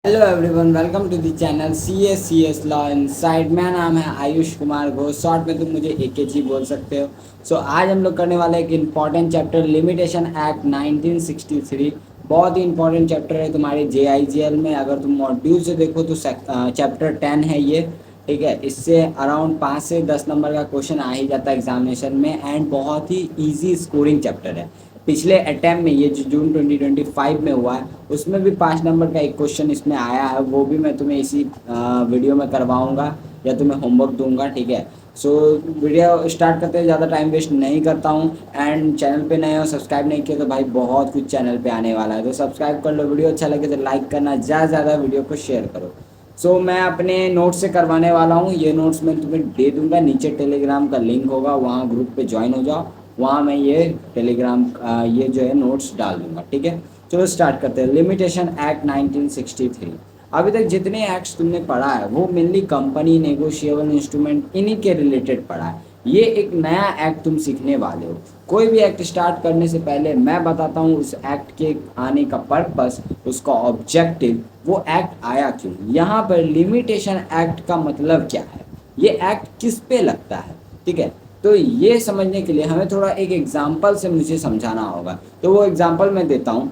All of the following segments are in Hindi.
Hello everyone, welcome to the channel C S law inside. मेरा नाम है आयुष कुमार घोष, शॉर्ट में तुम मुझे AKG बोल सकते हो। आज हम लोग करने वाले एक इम्पॉर्टेंट चैप्टर लिमिटेशन एक्ट 1963। बहुत ही इंपॉर्टेंट चैप्टर है तुम्हारे JIGL में। अगर तुम मॉड्यूल से देखो तो चैप्टर 10 है ये। ठीक है, इससे अराउंड 5 से 10 नंबर का क्वेश्चन आ ही जाता है एग्जामिनेशन में, एंड बहुत ही ईजी स्कोरिंग चैप्टर है। पिछले अटैम्प्ट में ये जो जून 2025 में हुआ है उसमें भी 5 नंबर का एक क्वेश्चन इसमें आया है, वो भी मैं तुम्हें इसी वीडियो में करवाऊंगा या तुम्हें होमवर्क दूंगा। ठीक है, वीडियो स्टार्ट करते हैं, ज़्यादा टाइम वेस्ट नहीं करता हूँ। एंड चैनल पे नए हो, सब्सक्राइब नहीं किया तो भाई बहुत कुछ चैनल पे आने वाला है, तो सब्सक्राइब कर लो। वीडियो अच्छा लगे तो लाइक करना, ज़्यादा से ज़्यादा वीडियो को शेयर करो। मैं अपने नोट्स से करवाने वाला हूँ। ये नोट्स मैं तुम्हें दे दूंगा, नीचे टेलीग्राम का लिंक होगा, वहाँ ग्रुप पे ज्वाइन हो जाओ। वहाँ मैं ये टेलीग्राम ये जो है नोट्स डाल दूंगा। ठीक है, चलो स्टार्ट करते हैं। Limitation act 1963। अभी तक जितने एक्ट्स तुमने पढ़ा है वो मेनली कंपनी, नेगोशिएबल इंस्ट्रूमेंट, इन्हीं के रिलेटेड पढ़ा है। ये एक नया एक्ट तुम सीखने वाले हो। कोई भी एक्ट स्टार्ट करने से पहले मैं बताता हूँ उस एक्ट के आने का पर्पस, उसका ऑब्जेक्टिव, वो एक्ट आया क्यों। यहाँ पर लिमिटेशन एक्ट का मतलब क्या है, ये एक्ट किस पे लगता है। ठीक है, तो ये समझने के लिए हमें थोड़ा एक एग्जाम्पल से मुझे समझाना होगा। तो वो एग्जाम्पल मैं देता हूँ।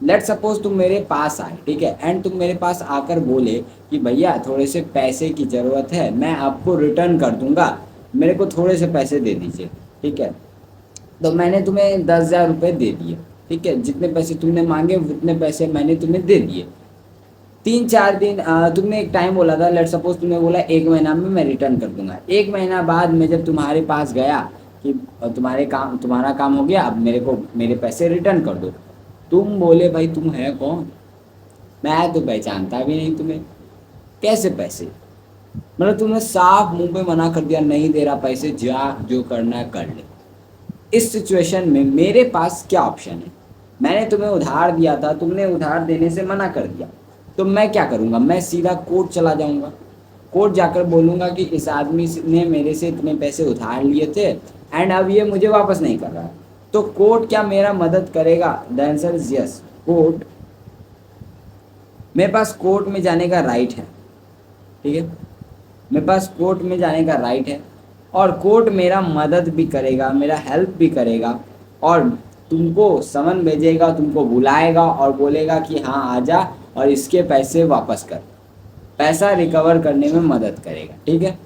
लेट सपोज तुम मेरे पास आए, ठीक है, एंड तुम मेरे पास आकर बोले कि भैया थोड़े से पैसे की ज़रूरत है, मैं आपको रिटर्न कर दूंगा, मेरे को थोड़े से पैसे दे दीजिए। ठीक है, तो मैंने तुम्हें 10,000 रुपये दे दिए। ठीक है, जितने पैसे तुमने मांगे उतने पैसे मैंने तुम्हें दे दिए। 3-4 दिन तुमने एक टाइम बोला था, लेट सपोज तुमने बोला 1 महीना में मैं रिटर्न कर दूंगा। 1 महीना बाद मैं जब तुम्हारे पास गया कि तुम्हारा काम हो गया, अब मेरे को मेरे पैसे रिटर्न कर दो। तुम बोले भाई तुम है कौन, मैं तो पहचानता भी नहीं तुम्हें, कैसे पैसे। मतलब तुमने साफ मुंह पे मना कर दिया, नहीं दे रहा पैसे, जा जो करना है कर ले। इस सिचुएशन में मेरे पास क्या ऑप्शन है। मैंने तुम्हें उधार दिया था, तुमने उधार देने से मना कर दिया, तो मैं क्या करूँगा, मैं सीधा कोर्ट चला जाऊँगा। कोर्ट जाकर बोलूँगा कि इस आदमी ने मेरे से इतने पैसे उधार लिए थे एंड अब ये मुझे वापस नहीं कर रहा है। तो कोर्ट क्या मेरा मदद करेगा? The answer is yes. Court, मेरे पास कोर्ट में जाने का राइट है। ठीक है, मेरे पास कोर्ट में जाने का राइट है, और कोर्ट मेरा मदद भी करेगा, मेरा हेल्प भी करेगा, और तुमको समन भेजेगा, तुमको बुलाएगा और बोलेगा कि हाँ आजा और इसके पैसे वापस कर, पैसा रिकवर करने में मदद करेगा। ठीक है,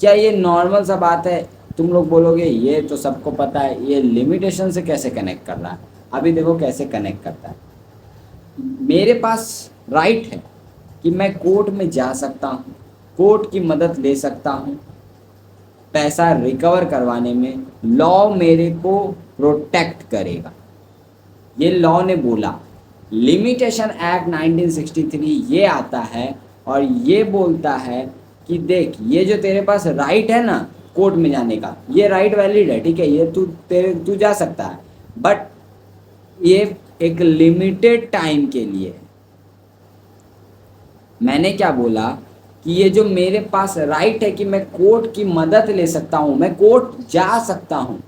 क्या ये नॉर्मल सा बात है? तुम लोग बोलोगे ये तो सबको पता है, ये लिमिटेशन से कैसे कनेक्ट कर रहा है। अभी देखो कैसे कनेक्ट करता है। मेरे पास राइट है कि मैं कोर्ट में जा सकता हूँ, कोर्ट की मदद ले सकता हूँ पैसा रिकवर करवाने में। लॉ मेरे को प्रोटेक्ट करेगा, ये लॉ ने बोला। लिमिटेशन एक्ट 1963 ये आता है और ये बोलता है कि देख, ये जो तेरे पास राइट है ना कोर्ट में जाने का, ये राइट वैलिड है। ठीक है, ये तू जा सकता है, बट ये एक लिमिटेड टाइम के लिए है। मैंने क्या बोला कि ये जो मेरे पास राइट है कि मैं कोर्ट की मदद ले सकता हूँ, मैं कोर्ट जा सकता हूँ,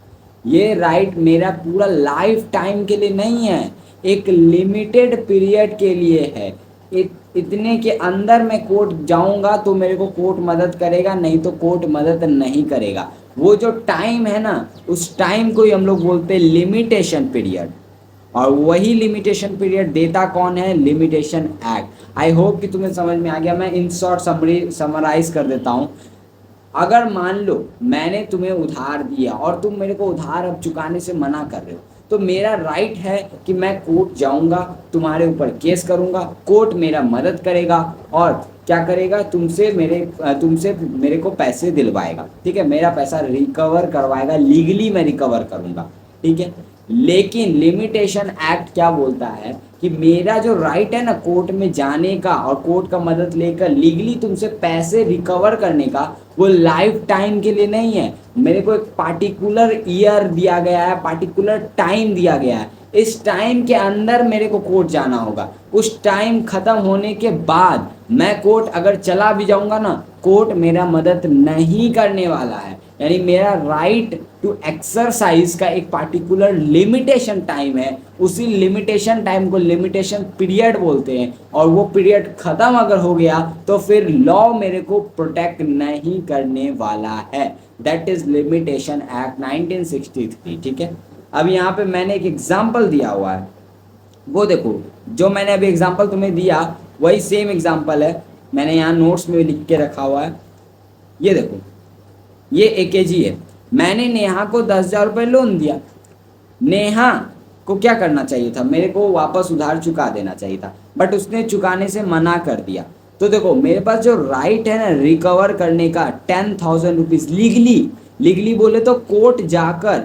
ये राइट मेरा पूरा लाइफ टाइम के लिए नहीं है, एक लिमिटेड पीरियड के लिए है। इतने के अंदर मैं कोर्ट जाऊंगा तो मेरे को कोर्ट मदद करेगा, नहीं तो कोर्ट मदद नहीं करेगा। वो जो टाइम है ना, उस टाइम को ही हम लोग बोलते हैं लिमिटेशन पीरियड। और वही लिमिटेशन पीरियड देता कौन है? Limitation act. आई होप कि तुम्हें समझ में आ गया। मैं इन शॉर्ट समराइज कर देता हूँ। अगर मान लो मैंने तुम्हें उधार दिया और तुम मेरे को उधार अब चुकाने से मना कर रहे हो, तो मेरा राइट है कि मैं कोर्ट जाऊंगा, तुम्हारे ऊपर केस करूंगा, कोर्ट मेरा मदद करेगा और क्या करेगा, तुमसे मेरे को पैसे दिलवाएगा। ठीक है, मेरा पैसा रिकवर करवाएगा, लीगली मैं रिकवर करूंगा। ठीक है, लेकिन लिमिटेशन एक्ट क्या बोलता है कि मेरा जो राइट है ना कोर्ट में जाने का और कोर्ट का मदद लेकर लीगली तुमसे पैसे रिकवर करने का, वो लाइफ टाइम के लिए नहीं है। मेरे को एक पार्टिकुलर ईयर दिया गया है, पार्टिकुलर टाइम दिया गया है, इस टाइम के अंदर मेरे को कोर्ट जाना होगा। उस टाइम खत्म होने के बाद मैं कोर्ट अगर चला भी जाऊंगा ना, कोर्ट मेरा मदद नहीं करने वाला है। यानी मेरा राइट टू एक्सरसाइज का एक पार्टिकुलर लिमिटेशन टाइम है, उसी लिमिटेशन टाइम को लिमिटेशन पीरियड बोलते हैं, और वो पीरियड खत्म अगर हो गया तो फिर लॉ मेरे को प्रोटेक्ट नहीं करने वाला है। That is limitation act 1963। ठीक है, अब यहाँ पे मैंने एक एग्जाम्पल दिया हुआ है, वो देखो, जो मैंने अभी एग्जाम्पल तुम्हें दिया वही सेम एग्जाम्पल है, मैंने यहाँ नोट्स में लिख के रखा हुआ है। ये देखो, ये AKG है, मैंने नेहा को 10,000 रुपये लोन दिया। नेहा को क्या करना चाहिए था, मेरे को वापस उधार चुका देना चाहिए था, बट उसने चुकाने से मना कर दिया। तो देखो मेरे पास जो राइट है ना रिकवर करने का 10,000 रुपीज़ लीगली बोले तो कोर्ट जाकर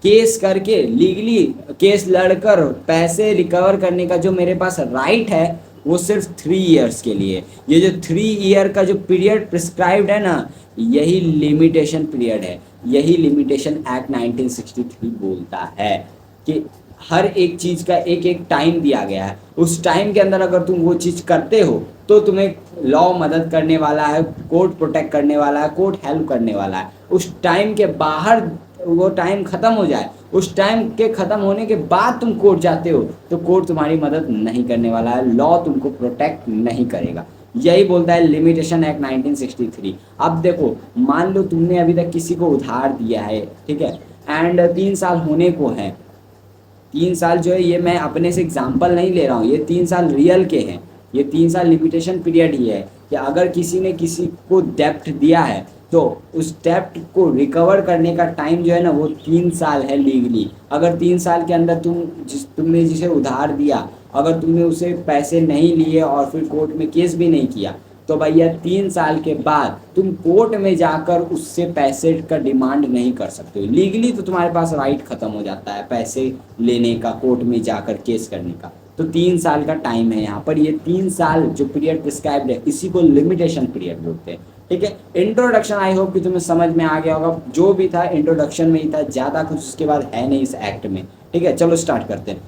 केस करके लीगली केस लड़कर पैसे रिकवर करने का जो मेरे पास राइट है वो सिर्फ 3 ईयर्स के लिए। ये जो 3 ईयर का जो पीरियड प्रिस्क्राइब्ड है ना, यही लिमिटेशन पीरियड है, यही लिमिटेशन एक्ट 1963 बोलता है कि हर एक चीज़ का एक एक टाइम दिया गया है, उस टाइम के अंदर अगर तुम वो चीज़ करते हो तो तुम्हें लॉ मदद करने वाला है, कोर्ट प्रोटेक्ट करने वाला है, कोर्ट हेल्प करने वाला है। उस टाइम के बाहर वो टाइम ख़त्म हो जाए, उस टाइम के ख़त्म होने के बाद तुम कोर्ट जाते हो तो कोर्ट तुम्हारी मदद नहीं करने वाला है, लॉ तुमको प्रोटेक्ट नहीं करेगा। यही बोलता है लिमिटेशन एक्ट 1963। अब देखो, मान लो तुमने अभी तक किसी को उधार दिया है, ठीक है, एंड 3 साल होने को हैं। 3 साल जो है, ये मैं अपने से एग्जाम्पल नहीं ले रहा हूँ, ये 3 साल रियल के हैं, ये 3 साल लिमिटेशन पीरियड ही है कि अगर किसी ने किसी को डेप्ट दिया है तो उस डेप्ट को रिकवर करने का टाइम जो है ना वो 3 साल है लीगली। अगर 3 साल के अंदर तुमने जिसे उधार दिया, अगर तुमने उसे पैसे नहीं लिए और फिर कोर्ट में केस भी नहीं किया, तो भैया 3 साल के बाद तुम कोर्ट में जाकर उससे पैसे का डिमांड नहीं कर सकते हो। लीगली तो तुम्हारे पास राइट खत्म हो जाता है पैसे लेने का, कोर्ट में जाकर केस करने का। तो 3 साल का टाइम है यहाँ पर, ये 3 साल जो पीरियड प्रिस्क्राइब्ड है इसी को लिमिटेशन पीरियड बोलते हैं। ठीक है, इंट्रोडक्शन आई होप कि तुम्हें समझ में आ गया होगा, जो भी था इंट्रोडक्शन में ही था, ज़्यादा कुछ उसके बाद है नहीं इस एक्ट में। ठीक है, चलो स्टार्ट करते हैं।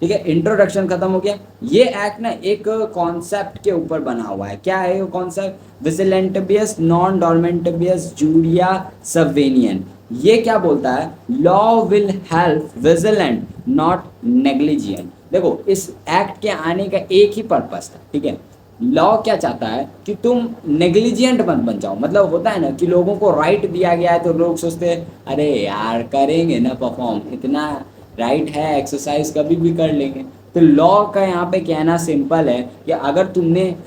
ठीक है, इंट्रोडक्शन खत्म हो गया। ये एक्ट ना एक कॉन्सेप्ट के ऊपर बना हुआ है। क्या है वो कॉन्सेप्ट? विजिलेंटबियस नॉन डॉर्मेंटबियस जूरिया सबवेनियन। ये क्या बोलता है? Law will help vigilant not negligent. देखो इस एक्ट के आने का एक ही पर्पस था। ठीक है, लॉ क्या चाहता है कि तुम नेग्लिजिएंट मत बन जाओ। मतलब होता है ना कि लोगों को राइट दिया गया है तो लोग सोचते हैं अरे यार करेंगे ना परफॉर्म, इतना राइट है, एक्सरसाइज कभी भी कर लेंगे। तो लॉ का यहाँ पे कहना सिंपल है कि अगर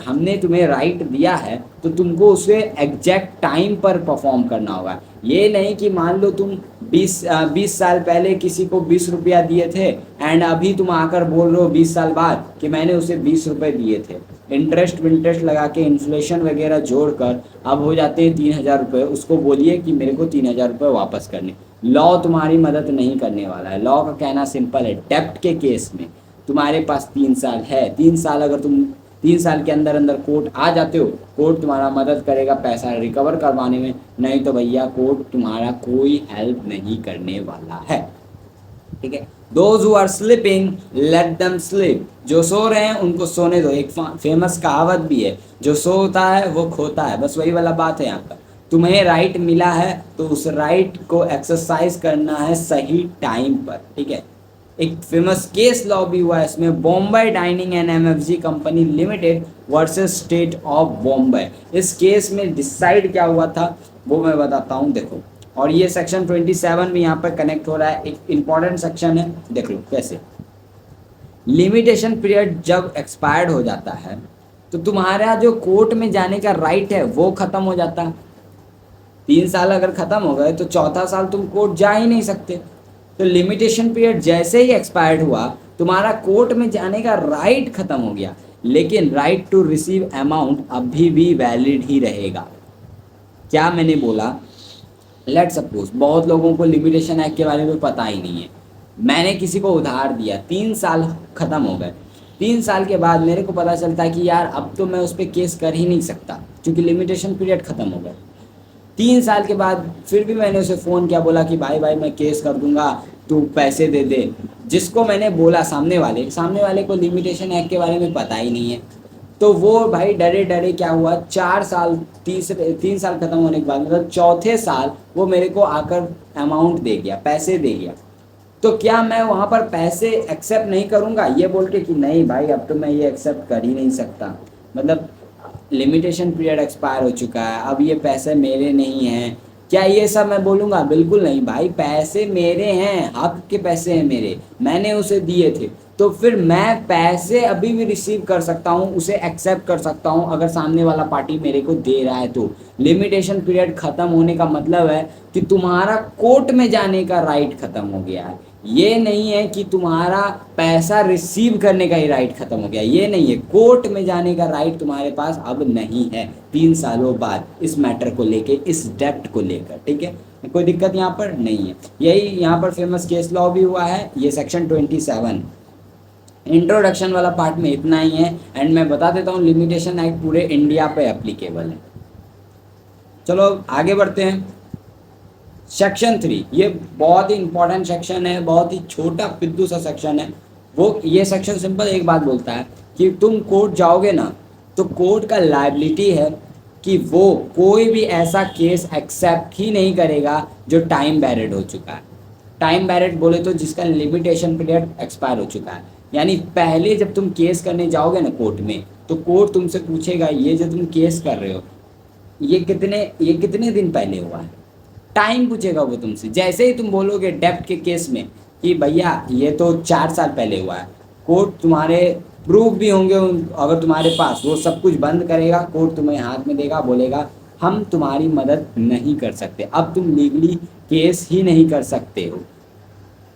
हमने तुम्हें राइट दिया है तो तुमको उसे एग्जैक्ट टाइम पर परफॉर्म करना होगा। ये नहीं कि मान लो तुम 20 साल पहले किसी को 20 रुपया दिए थे एंड अभी तुम आकर बोल रहे हो 20 साल बाद कि मैंने उसे 20 रुपये दिए थे। इंटरेस्ट विंटरेस्ट लगा के इन्फ्लेशन वगैरह जोड़कर अब हो जाते हैं 3,000 रुपये। उसको बोलिए कि मेरे को 3,000 रुपये वापस करने। लॉ तुम्हारी मदद नहीं करने वाला है। लॉ का कहना सिंपल है, डेप्ट के केस में तुम्हारे पास 3 साल है। 3 साल अगर तुम 3 साल के अंदर अंदर कोर्ट आ जाते हो, कोर्ट तुम्हारा मदद करेगा पैसा रिकवर करवाने में, नहीं तो भैया कोर्ट तुम्हारा कोई हेल्प नहीं करने वाला है। ठीक है, those who are sleeping let them sleep. जो सो रहे हैं उनको सोने दो। एक फेमस कहावत भी है, जो सोता है वो खोता है। बस वही वाला बात है यहाँ पर। तुम्हें राइट मिला है तो उस राइट को एक्सरसाइज करना है सही टाइम पर। ठीक है, एक फेमस केस लॉ भी हुआ है इसमें, Bombay dining and MFG company limited versus state of Bombay. इस केस में डिसाइड क्या हुआ था वो मैं बताता हूँ, देखो। और ये सेक्शन 27 भी यहाँ पर कनेक्ट हो रहा है, एक इंपॉर्टेंट सेक्शन है, देख लो कैसे। लिमिटेशन पीरियड जब एक्सपायर्ड हो जाता है तो तुम्हारा जो कोर्ट में जाने का राइट है वो खत्म हो जाता है। 3 साल अगर खत्म हो गए तो चौथा साल तुम कोर्ट जा ही नहीं सकते। तो लिमिटेशन पीरियड जैसे ही एक्सपायर्ड हुआ तुम्हारा कोर्ट में जाने का राइट खत्म हो गया, लेकिन राइट टू रिसीव अमाउंट अभी भी वैलिड ही रहेगा। क्या मैंने बोला? लेट सपोज बहुत लोगों को लिमिटेशन एक्ट के बारे में पता ही नहीं है। मैंने किसी को उधार दिया, 3 साल खत्म हो गए। 3 साल के बाद मेरे को पता चलता है कि यार अब तो मैं उस पर केस कर ही नहीं सकता क्योंकि लिमिटेशन पीरियड खत्म हो गया। 3 साल के बाद फिर भी मैंने उसे फ़ोन किया, बोला कि भाई मैं केस कर दूंगा, तू पैसे दे दे। जिसको मैंने बोला सामने वाले को लिमिटेशन एक्ट के बारे में पता ही नहीं है। तो वो भाई डरे डरे क्या हुआ, 3 साल खत्म होने के बाद मतलब चौथे साल वो मेरे को आकर अमाउंट दे गया, पैसे दे गया। तो क्या मैं वहाँ पर पैसे एक्सेप्ट नहीं करूँगा ये बोल के कि नहीं भाई अब तो मैं ये एक्सेप्ट कर ही नहीं सकता, मतलब लिमिटेशन पीरियड एक्सपायर हो चुका है, अब ये पैसे मेरे नहीं हैं, क्या ये सब मैं बोलूँगा? बिल्कुल नहीं भाई, पैसे मेरे हैं, हक के पैसे हैं मेरे, मैंने उसे दिए थे, तो फिर मैं पैसे अभी भी रिसीव कर सकता हूँ, उसे एक्सेप्ट कर सकता हूँ अगर सामने वाला पार्टी मेरे को दे रहा है तो। लिमिटेशन पीरियड ख़त्म होने का मतलब है कि तुम्हारा कोर्ट में जाने का राइट ख़त्म हो गया है, ये नहीं है कि तुम्हारा पैसा रिसीव करने का ही राइट खत्म हो गया, ये नहीं है, कोर्ट में जाने का राइट तुम्हारे पास अब नहीं है 3 सालों बाद इस मैटर को लेके, इस डेप्ट को लेकर, ठीक है, कोई दिक्कत यहाँ पर नहीं है। यही यहाँ पर फेमस केस लॉ भी हुआ है, ये सेक्शन 27। इंट्रोडक्शन वाला पार्ट में इतना ही है, एंड मैं बता देता हूँ लिमिटेशन एक्ट पूरे इंडिया पे एप्लीकेबल है। चलो आगे बढ़ते हैं। सेक्शन 3, ये बहुत ही इंपॉर्टेंट सेक्शन है, बहुत ही छोटा पिद्दू सा सेक्शन है। वो ये सेक्शन सिंपल एक बात बोलता है कि तुम कोर्ट जाओगे ना तो कोर्ट का लायबिलिटी है कि वो कोई भी ऐसा केस एक्सेप्ट ही नहीं करेगा जो टाइम बैरिड हो चुका है। टाइम बैरिड बोले तो जिसका लिमिटेशन पीरियड एक्सपायर हो चुका है, यानी पहले जब तुम केस करने जाओगे ना कोर्ट में तो कोर्ट तुमसे पूछेगा ये जो तुम केस कर रहे हो ये कितने दिन पहले हुआ है, टाइम पूछेगा वो तुमसे। जैसे ही तुम बोलोगे डेप्ट के केस में कि भैया ये तो 4 साल पहले हुआ है, कोर्ट तुम्हारे प्रूफ भी होंगे अगर तुम्हारे पास, वो सब कुछ बंद करेगा, कोर्ट तुम्हें हाथ में देगा, बोलेगा हम तुम्हारी मदद नहीं कर सकते, अब तुम लीगली केस ही नहीं कर सकते हो।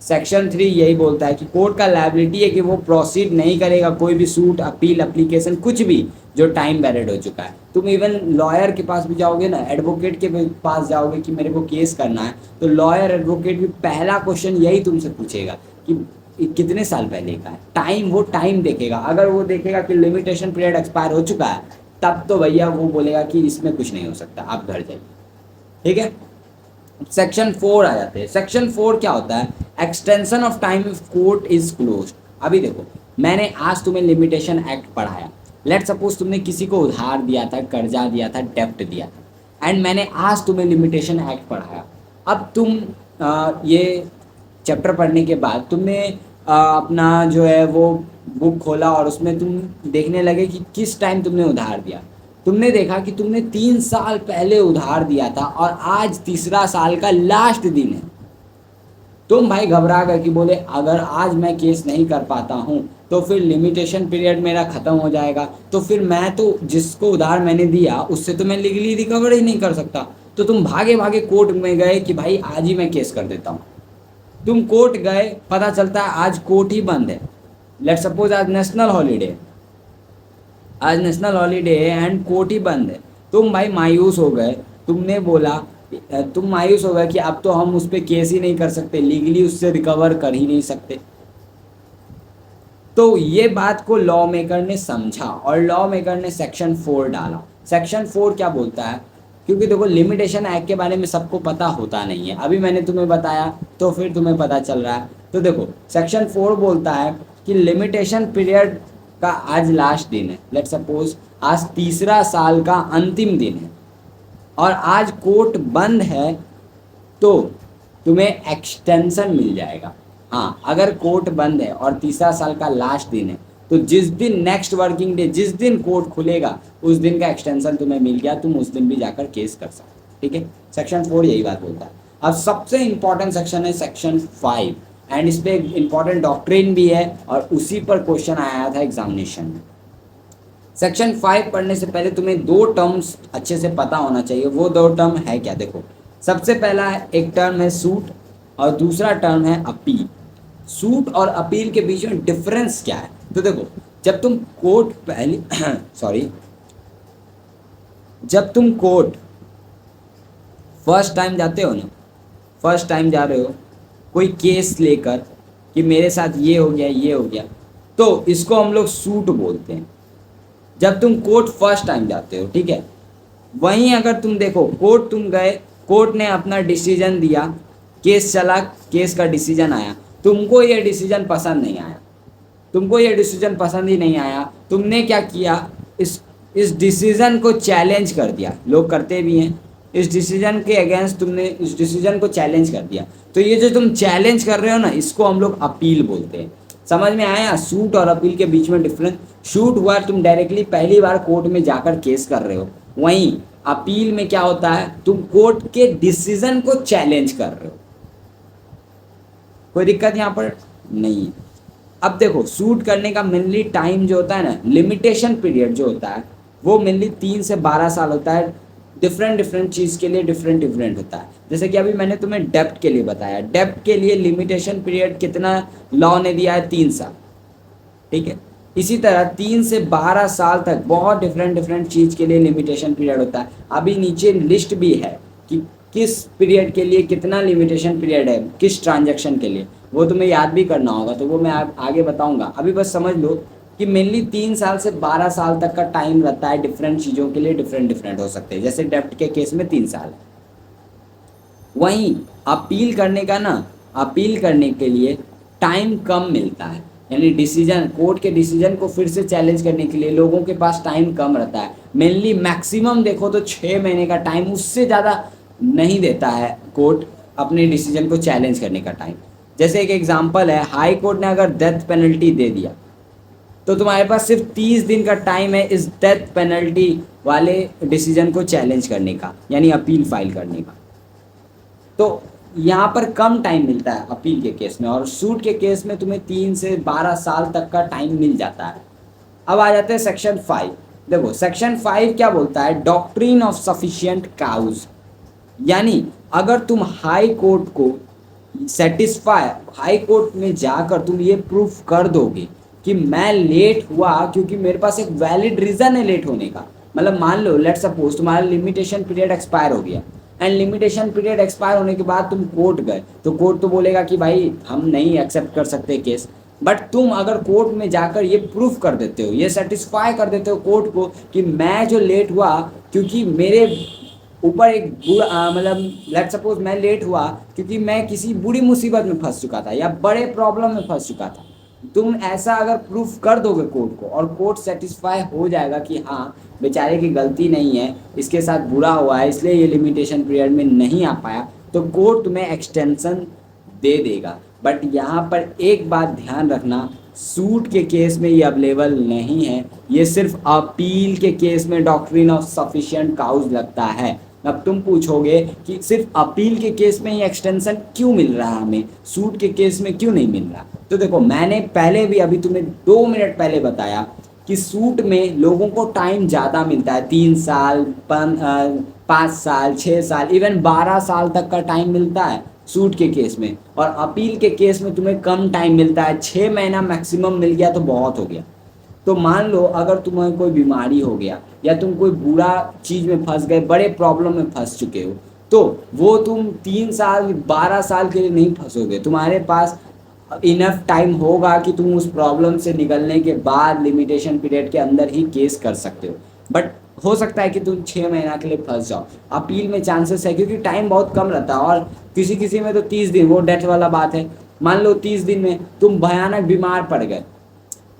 सेक्शन 3 यही बोलता है कि कोर्ट का लायबिलिटी है कि वो प्रोसीड नहीं करेगा कोई भी सूट, अपील, एप्लीकेशन, कुछ भी जो टाइम बैरिड हो चुका है। तुम इवन लॉयर के पास भी जाओगे ना, एडवोकेट के पास जाओगे कि मेरे को केस करना है, तो लॉयर एडवोकेट भी पहला क्वेश्चन यही तुमसे पूछेगा कि कितने साल पहले का है टाइम, वो टाइम देखेगा। अगर वो देखेगा कि लिमिटेशन पीरियड एक्सपायर हो चुका है तब तो भैया वो बोलेगा कि इसमें कुछ नहीं हो सकता, आप घर जाइए, ठीक है। सेक्शन 4 आ जाते हैं। सेक्शन 4 क्या होता है? Extension of time if court is close. अभी देखो, मैंने आज तुम्हें लिमिटेशन एक्ट पढ़ाया, लेट सपोज तुमने किसी को उधार दिया था, कर्जा दिया था, डेप्ट दिया था, एंड मैंने आज तुम्हें लिमिटेशन एक्ट पढ़ाया। अब तुम ये चैप्टर पढ़ने के बाद तुमने अपना जो है वो बुक खोला और उसमें तुम देखने लगे कि किस टाइम तुमने उधार दिया। तुमने देखा कि तुमने 3 साल पहले उधार दिया था और आज तीसरा साल का लास्ट दिन है। तुम भाई घबरा गए कि बोले अगर आज मैं केस नहीं कर पाता हूँ तो फिर लिमिटेशन पीरियड मेरा ख़त्म हो जाएगा, तो फिर मैं तो जिसको उधार मैंने दिया उससे तो मैं लीगली रिकवर ही नहीं कर सकता। तो तुम भागे भागे कोर्ट में गए कि भाई आज ही मैं केस कर देता हूँ। तुम कोर्ट गए, पता चलता है आज कोर्ट ही बंद है। लेट सपोज आज नेशनल हॉलीडे, आज नेशनल हॉलीडे है एंड कोर्ट ही बंद है। तुम भाई मायूस हो गए, तुमने बोला, तुम मायूस हो गए कि अब तो हम उस पर केस ही नहीं कर सकते, लीगली उससे रिकवर कर ही नहीं सकते। तो ये बात को लॉ मेकर ने समझा और लॉ मेकर ने सेक्शन 4 डाला। सेक्शन 4 क्या बोलता है? क्योंकि देखो लिमिटेशन एक्ट के बारे में सबको पता होता नहीं है, अभी मैंने तुम्हें बताया तो फिर तुम्हें पता चल रहा है। तो देखो सेक्शन 4 बोलता है कि लिमिटेशन पीरियड का आज लास्ट दिन है, लेट सपोज आज तीसरा साल का अंतिम दिन है और आज कोर्ट बंद है, तो तुम्हें एक्सटेंशन मिल जाएगा। हाँ, अगर कोर्ट बंद है और तीसरा साल का लास्ट दिन है तो जिस दिन नेक्स्ट वर्किंग डे, जिस दिन कोर्ट खुलेगा उस दिन का एक्सटेंशन तुम्हें मिल गया, तुम उस दिन भी जाकर केस कर सकते, ठीक है। सेक्शन 4 यही बात बोलता है। अब सबसे इंपॉर्टेंट सेक्शन है सेक्शन 5, एंड इस पे इंपॉर्टेंट डॉक्ट्रिन भी है और उसी पर क्वेश्चन आया था एग्जामिनेशन में। सेक्शन 5 पढ़ने से पहले तुम्हें 2 टर्म्स अच्छे से पता होना चाहिए। वो 2 टर्म है क्या? देखो, सबसे पहला है, एक टर्म है सूट और दूसरा टर्म है अपील। सूट और अपील के बीच में डिफरेंस क्या है? तो देखो, जब तुम कोर्ट पहली सॉरी जब तुम कोर्ट फर्स्ट टाइम जाते हो ना, फर्स्ट टाइम जा रहे हो कोई केस लेकर कि मेरे साथ ये हो गया, ये हो गया, तो इसको हम लोग सूट बोलते हैं। जब तुम कोर्ट फर्स्ट टाइम जाते हो, ठीक है। वहीं अगर तुम देखो, कोर्ट तुम गए, कोर्ट ने अपना डिसीजन दिया, केस चला, केस का डिसीजन आया, तुमको ये डिसीजन पसंद नहीं आया, तुमको ये डिसीजन पसंद ही नहीं आया, तुमने क्या किया, इस डिसीजन को चैलेंज कर दिया। लोग करते भी हैं, इस डिसीजन के अगेंस्ट तुमने इस डिसीजन को चैलेंज कर दिया, तो ये जो तुम चैलेंज कर रहे हो ना, इसको हम लोग अपील बोलते हैं। समझ में आया सूट और अपील के बीच में डिफरेंस? शूट हुआ तुम डायरेक्टली पहली बार कोर्ट में जाकर केस कर रहे हो, वहीं अपील में क्या होता है, तुम कोर्ट के डिसीजन को चैलेंज कर रहे हो। कोई दिक्कत यहाँ पर नहीं है। अब देखो, सूट करने का मेनली टाइम जो होता है ना, लिमिटेशन पीरियड जो होता है वो मेनली 3 से 12 साल होता है। डिफरेंट डिफरेंट चीज़ के लिए डिफरेंट डिफरेंट होता है। जैसे कि अभी मैंने तुम्हें डेप्ट के लिए बताया, डेप्ट के लिए लिमिटेशन पीरियड कितना लॉ ने दिया है, 3 साल। ठीक है, इसी तरह 3 से 12 साल तक बहुत डिफरेंट डिफरेंट चीज़ के लिए लिमिटेशन पीरियड होता है। अभी नीचे लिस्ट भी है कि किस पीरियड के लिए कितना लिमिटेशन पीरियड है, किस ट्रांजैक्शन के लिए, वो तुम्हें याद भी करना होगा, तो वो मैं आगे बताऊंगा। अभी बस समझ लो कि मेनली 3 साल से 12 साल तक का टाइम रहता है। डिफरेंट चीज़ों के लिए डिफरेंट डिफरेंट हो सकते हैं, जैसे डेप्ट के केस में 3 साल। वहीं अपील करने का ना, अपील करने के लिए टाइम कम मिलता है, यानी डिसीजन, कोर्ट के डिसीजन को फिर से चैलेंज करने के लिए लोगों के पास टाइम कम रहता है। मेनली मैक्सिमम देखो तो 6 महीने का टाइम, उससे ज़्यादा नहीं देता है कोर्ट अपने डिसीजन को चैलेंज करने का टाइम। जैसे एक एग्जांपल है, हाई कोर्ट ने अगर डेथ पेनल्टी दे दिया तो तुम्हारे पास सिर्फ 30 दिन का टाइम है इस डेथ पेनल्टी वाले डिसीजन को चैलेंज करने का, यानी अपील फाइल करने का। तो यहाँ पर कम टाइम मिलता है अपील के केस में, और सूट के केस में तुम्हें 3 से 12 साल तक का टाइम मिल जाता है। अब आ जाते हैं सेक्शन 5। देखो सेक्शन 5 क्या बोलता है, डॉक्ट्रिन ऑफ सफिशिएंट काउज। यानी अगर तुम हाई कोर्ट को सेटिस्फाई, हाई कोर्ट में जाकर तुम ये प्रूफ कर दोगे कि मैं लेट हुआ क्योंकि मेरे पास एक वैलिड रीज़न है लेट होने का। मतलब मान लो, लेट सपोज तुम्हारा लिमिटेशन पीरियड एक्सपायर हो गया, एंड लिमिटेशन पीरियड एक्सपायर होने के बाद तुम कोर्ट गए, तो कोर्ट तो बोलेगा कि भाई हम नहीं एक्सेप्ट कर सकते केस। बट तुम अगर कोर्ट में जाकर ये प्रूफ कर देते हो, ये सेटिस्फाई कर देते हो कोर्ट को कि मैं जो लेट हुआ क्योंकि मेरे ऊपर एक बुरा, मतलब लेट सपोज मैं लेट हुआ क्योंकि मैं किसी बुरी मुसीबत में फंस चुका था या बड़े प्रॉब्लम में फंस चुका था, तुम ऐसा अगर प्रूफ कर दोगे कोर्ट को, और कोर्ट सेटिस्फाई हो जाएगा कि हाँ बेचारे की गलती नहीं है, इसके साथ बुरा हुआ है इसलिए ये लिमिटेशन पीरियड में नहीं आ पाया, तो कोर्ट तुम्हें एक्सटेंशन दे देगा। बट यहाँ पर एक बात ध्यान रखना, सूट के केस में ये अवेलेबल नहीं है, ये सिर्फ अपील के केस में डॉक्ट्रिन ऑफ सफिशिएंट काउज लगता है। अब तुम पूछोगे कि सिर्फ अपील के केस में ये एक्सटेंशन क्यों मिल रहा है हमें, सूट के केस में क्यों नहीं मिल रहा? तो देखो, मैंने पहले भी अभी तुम्हें 2 मिनट पहले बताया कि सूट में लोगों को टाइम ज़्यादा मिलता है, 3 साल, 5 साल, 6 साल, इवन 12 साल तक का टाइम मिलता है सूट के केस में। और अपील के केस में तुम्हें कम टाइम मिलता है, 6 महीना मैक्सिमम मिल गया तो बहुत हो गया। तो मान लो अगर तुम्हें कोई बीमारी हो गया या तुम कोई बुरा चीज़ में फंस गए, बड़े प्रॉब्लम में फंस चुके हो, तो वो तुम 3 साल 12 साल के लिए नहीं फंसोगे, तुम्हारे पास इनफ टाइम होगा कि तुम उस प्रॉब्लम से निकलने के बाद लिमिटेशन पीरियड के अंदर ही केस कर सकते हो। बट हो सकता है कि तुम 6 महीना के लिए फंस जाओ। अपील में चांसेस है क्योंकि टाइम बहुत कम रहता है, और किसी किसी में तो 30 दिन, वो डेथ वाला बात है। मान लो 30 दिन में तुम भयानक बीमार पड़ गए,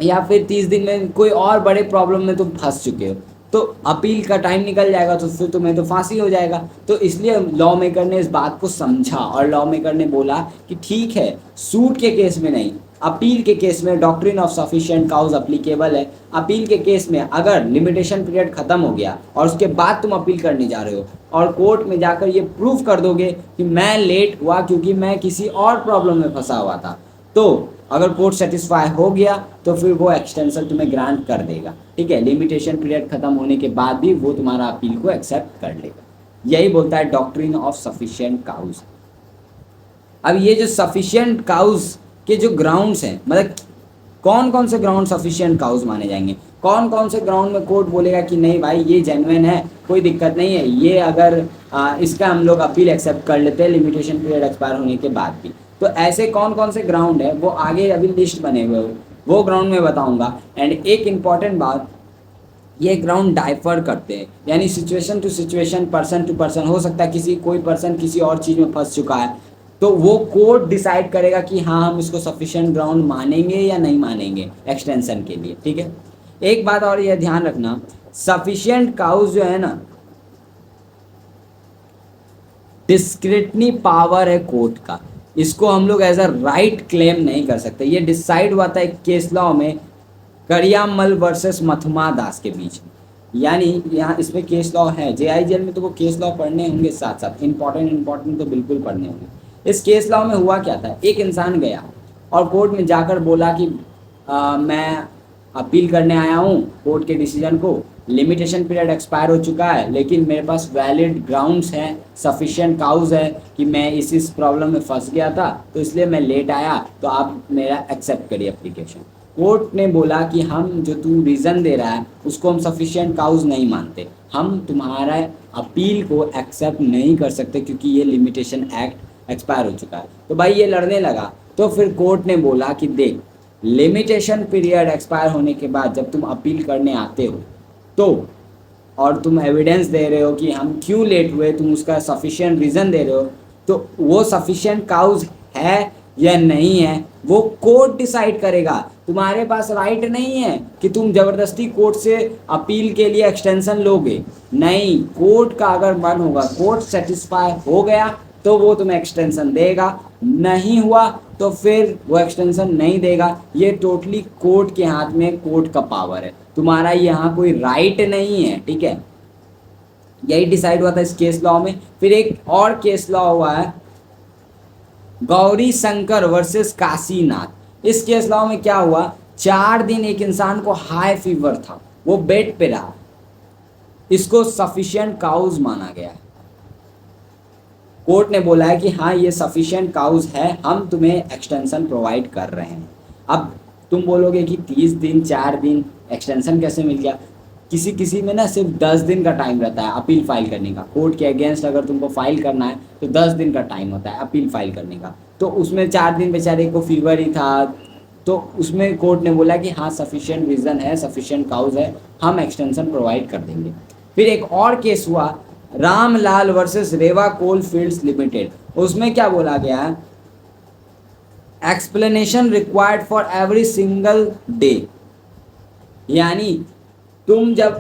या फिर 30 दिन में कोई और बड़े प्रॉब्लम में तुम फंस चुके हो, तो अपील का टाइम निकल जाएगा, तो फिर तुम्हें तो फांसी हो जाएगा। तो इसलिए लॉ मेकर ने इस बात को समझा और लॉ मेकर ने बोला कि ठीक है, सूट के केस में नहीं, अपील के केस में doctrine of sufficient cause applicable है। अपील के केस में अगर लिमिटेशन पीरियड खत्म हो गया और उसके बाद तुम अपील करने जा रहे हो और कोर्ट में जाकर ये प्रूफ कर दोगे कि मैं लेट हुआ क्योंकि मैं किसी और प्रॉब्लम में फंसा हुआ था, तो अगर कोर्ट सेटिस्फाई हो गया तो फिर वो एक्सटेंशन तुम्हें ग्रांट कर देगा। ठीक है, लिमिटेशन पीरियड खत्म होने के बाद भी वो तुम्हारा अपील को एक्सेप्ट कर लेगा। यही बोलता है डॉक्ट्रिन ऑफ सफिशिएंट काउज। अब ये जो सफिशिएंट काउज के जो ग्राउंड्स हैं, मतलब कौन कौन से ग्राउंड सफिशिएंट काउज माने जाएंगे, कौन कौन से ग्राउंड में कोर्ट बोलेगा कि नहीं भाई ये जेन्युइन है, कोई दिक्कत नहीं है, ये अगर इसका हम लोग अपील एक्सेप्ट कर लेते हैं लिमिटेशन पीरियड एक्सपायर होने के बाद भी। तो ऐसे कौन कौन से ग्राउंड है वो आगे अभी लिस्ट बने हुए हो, वो ग्राउंड में बताऊंगा। एंड एक इम्पॉर्टेंट बात, ये ग्राउंड डाइफर करते हैं, यानी situation to situation, person to person. हो सकता है कोई पर्सन किसी और चीज़ में फंस चुका है, तो वो कोर्ट डिसाइड करेगा कि हाँ हम इसको सफिशिएंट ग्राउंड मानेंगे या नहीं मानेंगे एक्सटेंशन के लिए। ठीक है, एक बात और यह ध्यान रखना, सफिशिएंट काउज जो है ना, डिस्क्रिटनी पावर है कोर्ट का, इसको हम लोग एज अ राइट क्लेम नहीं कर सकते। ये डिसाइड हुआ था एक केस लॉ में करियामल वर्सेस मथुमा दास के बीच में। यानी यहाँ इसमें केस लॉ है, जेआईजीएल में तो वो केस लॉ पढ़ने होंगे, साथ साथ इंपॉर्टेंट तो बिल्कुल पढ़ने होंगे। इस केस लॉ में हुआ क्या था, एक इंसान गया और कोर्ट में जाकर बोला कि मैं अपील करने आया हूँ कोर्ट के डिसीजन को, लिमिटेशन पीरियड एक्सपायर हो चुका है, लेकिन मेरे पास वैलिड ग्राउंड्स हैं, सफिशिएंट काउज है कि मैं इस प्रॉब्लम में फंस गया था, तो इसलिए मैं लेट आया, तो आप मेरा एक्सेप्ट करिए एप्लीकेशन। कोर्ट ने बोला कि हम जो तू रीज़न दे रहा है उसको हम सफिशिएंट काउज नहीं मानते, हम तुम्हारा अपील को एक्सेप्ट नहीं कर सकते क्योंकि ये लिमिटेशन एक्ट एक्सपायर हो चुका है। तो भाई ये लड़ने लगा, तो फिर कोर्ट ने बोला कि देख, लिमिटेशन पीरियड एक्सपायर होने के बाद जब तुम अपील करने आते हो तो और तुम एविडेंस दे रहे हो कि हम क्यों लेट हुए, तुम उसका सफिशिएंट रीज़न दे रहे हो, तो वो सफिशिएंट काउज है या नहीं है वो कोर्ट डिसाइड करेगा। तुम्हारे पास राइट नहीं है कि तुम ज़बरदस्ती कोर्ट से अपील के लिए एक्सटेंशन लोगे, नहीं, कोर्ट का अगर मन होगा, कोर्ट सेटिस्फाई हो गया तो वो तुम्हें एक्सटेंशन देगा, नहीं हुआ तो फिर वो एक्सटेंशन नहीं देगा। ये टोटली कोर्ट के हाथ में, कोर्ट का पावर है, तुम्हारा यहाँ कोई राइट नहीं है, ठीक है। यही डिसाइड हुआ था इस केस लॉ में। फिर एक और केस लॉ हुआ है गौरी शंकर वर्सेस काशीनाथ। इस केस लॉ में क्या हुआ, 4 दिन एक इंसान को हाई फीवर था, वो बेड पे रहा, इसको सफिशिएंट काउज माना गया है। कोर्ट ने बोला है कि हाँ ये सफिशिएंट काउज है, हम तुम्हें एक्सटेंशन प्रोवाइड कर रहे हैं। अब तुम बोलोगे कि 30 दिन 4 दिन एक्सटेंशन कैसे मिल गया, किसी में ना सिर्फ 10 दिन का टाइम रहता है अपील फाइल करने का। कोर्ट के अगेंस्ट अगर तुमको फाइल करना है तो 10 दिन का टाइम होता है अपील फाइल करने का, तो उसमें 4 दिन बेचारे को फीवर ही था, तो उसमें कोर्ट ने बोला कि हाँ सफिशिएंट रीज़न है, सफिशिएंट काउज है, हम एक्सटेंशन प्रोवाइड कर देंगे। फिर एक और केस हुआ रामलाल वर्सेस रेवा कोल फील्ड्स लिमिटेड। उसमें क्या बोला गया है, explanation required for every single day. यानी तुम जब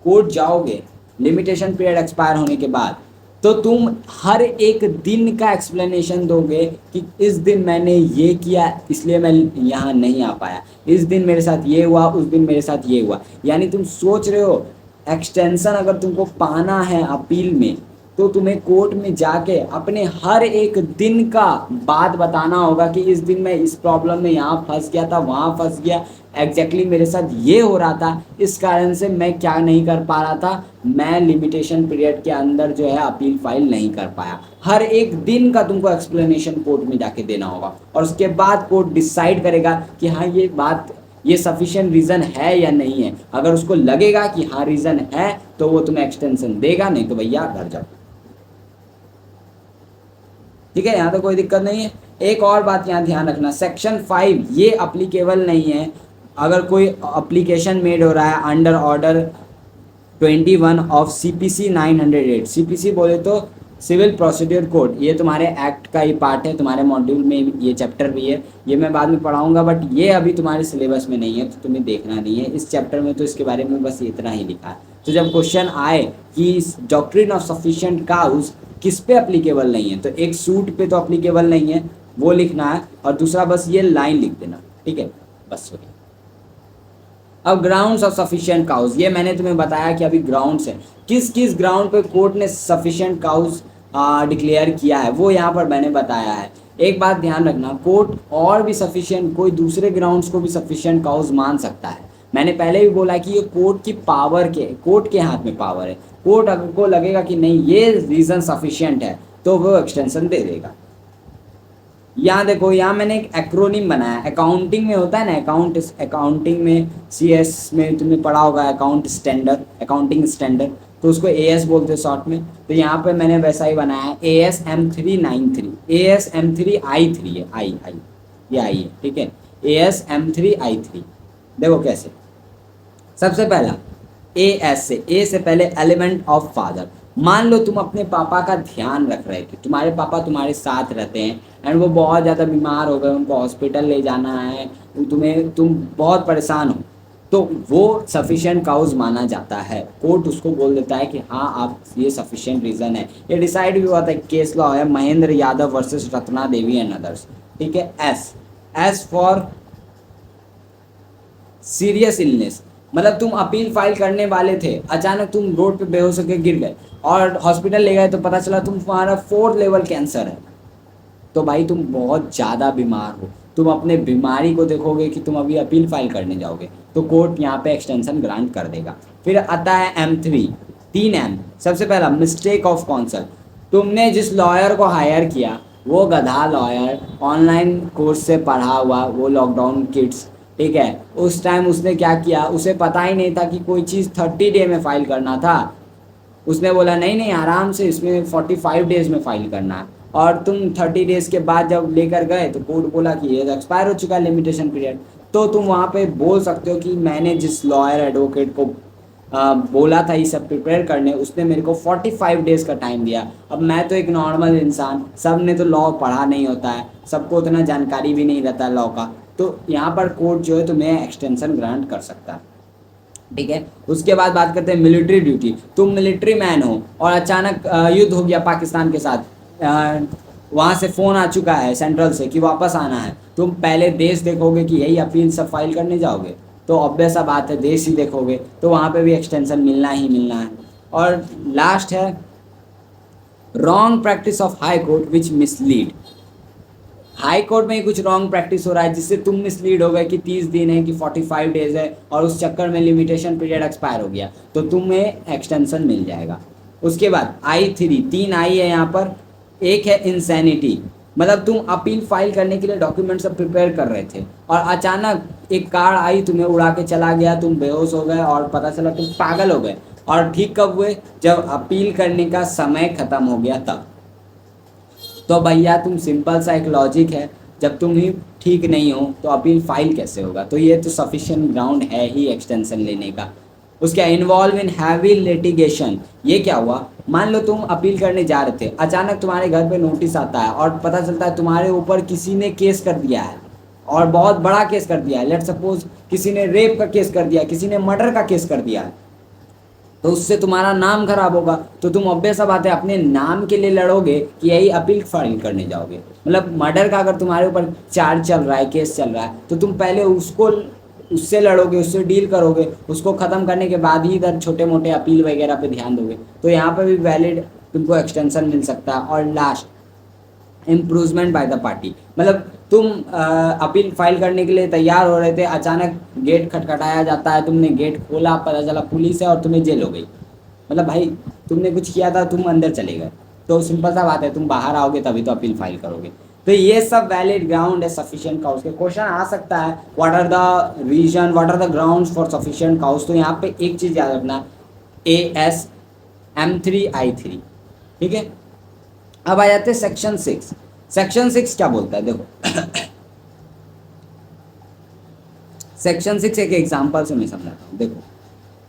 कोर्ट जाओगे लिमिटेशन पीरियड एक्सपायर होने के बाद, तो तुम हर एक दिन का एक्सप्लेनेशन दोगे कि इस दिन मैंने ये किया इसलिए मैं यहाँ नहीं आ पाया, इस दिन मेरे साथ ये हुआ, उस दिन मेरे साथ ये हुआ। यानी तुम सोच रहे हो एक्सटेंशन अगर तुमको पाना है अपील में, तो तुम्हें कोर्ट में जाके अपने हर एक दिन का बात बताना होगा कि इस दिन मैं इस प्रॉब्लम में यहाँ फंस गया था, वहाँ फंस गया, एग्जैक्टली मेरे साथ ये हो रहा था, इस कारण से मैं क्या नहीं कर पा रहा था, मैं लिमिटेशन पीरियड के अंदर जो है अपील फाइल नहीं कर पाया। हर एक दिन का तुमको एक्सप्लेनेशन कोर्ट में जाके देना होगा, और उसके बाद कोर्ट डिसाइड करेगा कि हाँ ये बात, ये सफिशिएंट रीज़न है या नहीं है। अगर उसको लगेगा कि हाँ रीज़न है तो वो तुम्हें एक्सटेंशन देगा, नहीं तो भैया घर जाओ, ठीक है। यहाँ तो कोई दिक्कत नहीं है। एक और बात यहाँ ध्यान रखना, सेक्शन 5 ये अप्लीकेबल नहीं है अगर कोई अप्लीकेशन मेड हो रहा है under order 21 of CPC 908। CPC बोले तो सिविल प्रोसीड्यूर कोड, ये तुम्हारे एक्ट का ही पार्ट है, तुम्हारे मॉड्यूल में ये चैप्टर भी है, ये मैं बाद में पढ़ाऊंगा, बट ये अभी तुम्हारे सिलेबस में नहीं है तो तुम्हें देखना नहीं है। इस चैप्टर में तो इसके बारे में बस इतना ही लिखा है। तो जब क्वेश्चन आए कि डॉक्ट्रिन ऑफ सफिशिएंट काउज किस पे अप्लीकेबल नहीं है, तो एक सूट पे तो अप्लीकेबल नहीं है वो लिखना है, और दूसरा बस ये लाइन लिख देना, ठीक है, बस हो गया। अब ग्राउंड्स ऑफ सफिशिएंट काउज, ये मैंने तुम्हें बताया कि अभी ग्राउंड्स है, किस किस ग्राउंड पे कोर्ट ने सफिशिएंट काउज डिक्लेयर किया है वो यहाँ पर मैंने बताया है। एक बात ध्यान रखना, कोर्ट और भी सफिशिएंट कोई दूसरे ग्राउंड्स को भी सफिशिएंट काउज मान सकता है। मैंने पहले भी बोला कि ये कोर्ट की पावर के, कोर्ट के हाथ में पावर है। कोर्ट अगर को लगेगा कि नहीं ये रीज़न सफिशिएंट है तो वो एक्सटेंशन दे देगा। यहाँ देखो, यहाँ मैंने एक एक्रोनिम बनाया, अकाउंटिंग में होता है ना, अकाउंटिंग में CS में तुमने पढ़ा होगा अकाउंट स्टैंडर्ड, अकाउंटिंग स्टैंडर्ड, तो उसको AS बोलते हैं शॉर्ट में। तो यहाँ पे मैंने वैसा ही बनाया है, AS-M393, AS-M3I3 है, आई ये आई है, ठीक है, AS-M3I3। देखो कैसे, सबसे पहला A से पहले एलिमेंट ऑफ फादर। मान लो तुम अपने पापा का ध्यान रख रहे थे, तुम्हारे पापा तुम्हारे साथ रहते हैं एंड वो बहुत ज़्यादा बीमार हो गए, उनको हॉस्पिटल ले जाना है, तुम बहुत परेशान हो, तो वो सफिशिएंट काउज माना जाता है। कोर्ट उसको बोल देता है कि हाँ आप ये सफिशिएंट रीजन है। ये डिसाइड भी हुआ था, केस लॉ है Mahendra Yadav versus Ratna Devi and others. ठीक है। S, S for serious illness, मतलब तुम अपील फाइल करने वाले थे, अचानक तुम रोड पे बेहोश होकर गिर गए और हॉस्पिटल ले गए तो पता चला तुम्हारा 4th लेवल कैंसर है, तो भाई तुम बहुत ज़्यादा बीमार हो, तुम अपने बीमारी को देखोगे कि तुम अभी अपील फाइल करने जाओगे, तो कोर्ट यहाँ पे एक्सटेंशन ग्रांट कर देगा। फिर आता है M3, 3M। सबसे पहला मिस्टेक ऑफ काउंसल, तुमने जिस लॉयर को हायर किया वो गधा लॉयर, ऑनलाइन कोर्स से पढ़ा हुआ, वो लॉकडाउन किड्स, ठीक है, उस टाइम उसने क्या किया, उसे पता ही नहीं था कि कोई चीज़ 30 डे में फाइल करना था। उसने बोला नहीं नहीं आराम से इसमें 45 डेज में फाइल करना है, और तुम 30 डेज के बाद जब लेकर गए तो कोर्ट बोला कि ये एक्सपायर हो चुका है लिमिटेशन पीरियड। तो तुम वहाँ पे बोल सकते हो कि मैंने जिस लॉयर एडवोकेट को बोला था ये सब प्रिपेयर करने, उसने मेरे को 45 डेज का टाइम दिया। अब मैं तो एक नॉर्मल इंसान, सब ने तो लॉ पढ़ा नहीं होता है, सबको उतना जानकारी भी नहीं रहता है लॉ का, तो यहाँ पर कोर्ट जो है तुम्हें एक्सटेंशन ग्रांट कर सकता है। ठीक है। उसके बाद बात करते हैं मिलिट्री ड्यूटी। तुम मिलिट्री मैन हो और अचानक युद्ध हो गया पाकिस्तान के साथ, वहाँ से फ़ोन आ चुका है सेंट्रल से कि वापस आना है, तुम पहले देश देखोगे कि यही अपील सब फाइल करने जाओगे, तो ऑब्वियस सा बात है देश ही देखोगे, तो वहाँ पे भी एक्सटेंशन मिलना ही मिलना है। और लास्ट है wrong practice of high court which mislead. High court में ही कुछ रॉन्ग प्रैक्टिस हो रहा है जिससे तुम मिसलीड हो गए कि 30 दिन है कि 45 डेज है, और उस चक्कर में लिमिटेशन पीरियड एक्सपायर हो गया, तो तुम्हें एक्सटेंशन मिल जाएगा। उसके बाद I3, 3 I है यहाँ पर। एक है इंसैनिटी, मतलब तुम अपील फाइल करने के लिए डॉक्यूमेंट सब प्रिपेयर कर रहे थे और अचानक एक कार आई तुम्हें उड़ा के चला गया, तुम बेहोश हो गए और पता चला तुम पागल हो गए, और ठीक कब हुए, जब अपील करने का समय ख़त्म हो गया तब। तो भैया तुम सिंपल सा एक लॉजिक है, जब तुम ही ठीक नहीं हो तो अपील फाइल कैसे होगा, तो ये तो सफिशिएंट ग्राउंड है ही एक्सटेंशन लेने का। उसके इन्वॉल्व इन हैवी लिटिगेशन, ये क्या हुआ, मान लो तुम अपील करने जा रहे थे, अचानक तुम्हारे घर पे नोटिस आता है और पता चलता है तुम्हारे ऊपर किसी ने केस कर दिया है, और बहुत बड़ा केस कर दिया है, लेट सपोज किसी ने रेप का केस कर दिया, किसी ने मर्डर का केस कर दिया है, तो उससे तुम्हारा नाम खराब होगा, तो तुम ऑब्वियस बात है अपने नाम के लिए लड़ोगे कि यही अपील फाइल करने जाओगे। मतलब मर्डर का अगर तुम्हारे ऊपर चार्ज चल रहा है, केस चल रहा है, तो तुम पहले उसको उससे लड़ोगे, उससे डील करोगे, उसको ख़त्म करने के बाद ही इधर छोटे मोटे अपील वगैरह पे ध्यान दोगे, तो यहाँ पे भी वैलिड तुमको एक्सटेंशन मिल सकता है। और last improvement by the party, मतलब तुम अपील फाइल करने के लिए तैयार हो रहे थे, अचानक गेट खटखटाया जाता है, तुमने गेट खोला, पता चला पुलिस है और तुम्हें जेल हो गई, मतलब भाई तुमने कुछ किया था, तुम अंदर चले गए, तो सिंपल सा बात है तुम बाहर आओगे तभी तो अपील फाइल करोगे। तो ये सब वैलिड ग्राउंड है सफिशिएंट काउज के। क्वेश्चन आ सकता है what are the reason, what are the grounds for sufficient cause, तो यहाँ पे एक चीज़ याद रखना, AS M3I3। ठीक है। अब आ जाते हैं सेक्शन 6। सेक्शन 6 क्या बोलता है, देखो सेक्शन 6 एक एग्जांपल से मैं समझाता हूँ। देखो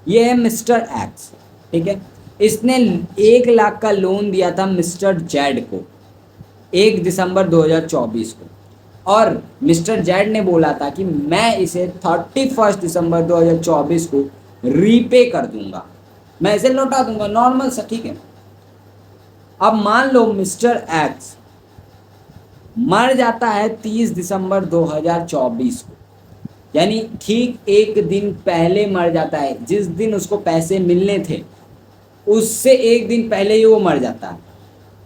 ये है मिस्टर एक्स, ठीक है, इसने 1 लाख का लोन दिया था मिस्टर जेड को 1 दिसंबर 2024 को, और मिस्टर जेड ने बोला था कि मैं इसे 31 दिसंबर 2024 को रीपे कर दूंगा, मैं इसे लौटा दूंगा, नॉर्मल सा, ठीक है। अब मान लो मिस्टर एक्स मर जाता है 30 दिसंबर 2024 को, यानी ठीक एक दिन पहले मर जाता है, जिस दिन उसको पैसे मिलने थे उससे एक दिन पहले ही वो मर जाता है।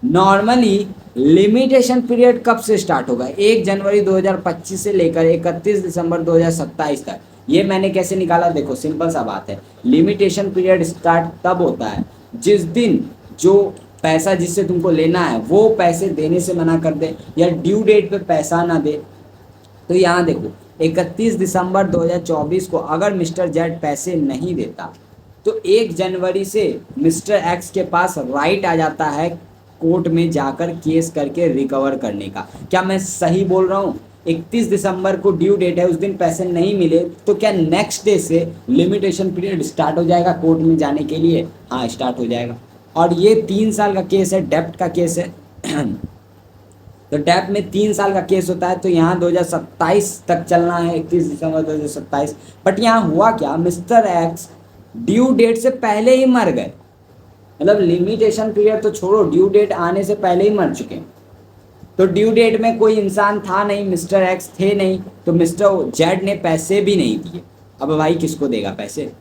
नॉर्मली लिमिटेशन पीरियड कब से स्टार्ट होगा, 1 जनवरी 2025 से लेकर 31 दिसंबर 2027 तक। ये मैंने कैसे निकाला, देखो सिंपल सा बात है, लिमिटेशन पीरियड स्टार्ट तब होता है जिस दिन जो पैसा जिससे तुमको लेना है वो पैसे देने से मना कर दे या ड्यू डेट पे पैसा ना दे। तो यहाँ देखो 31 दिसंबर 2024 को अगर मिस्टर जेड पैसे नहीं देता तो 1 जनवरी से मिस्टर एक्स के पास राइट आ जाता है कोर्ट में जाकर केस करके रिकवर करने का। क्या मैं सही बोल रहा हूँ? 31 दिसंबर को ड्यू डेट है, उस दिन पैसे नहीं मिले तो क्या नेक्स्ट डे से लिमिटेशन पीरियड स्टार्ट हो जाएगा कोर्ट में जाने के लिए? हाँ, स्टार्ट हो जाएगा। और ये 3 साल का केस है, डेप्ट का केस है। तो डेप्थ में 3 साल का केस होता है, तो यहाँ 2027 तक चलना है, 31 दिसंबर 2027। बट यहाँ हुआ क्या, मिस्टर एक्स ड्यू डेट से पहले ही मर गए, मतलब लिमिटेशन पीरियड तो छोड़ो, ड्यू डेट आने से पहले ही मर चुके हैं। तो ड्यू डेट में कोई इंसान था नहीं, मिस्टर एक्स थे नहीं, तो मिस्टर जेड ने पैसे भी नहीं दिए। अब भाई किसको देगा पैसे?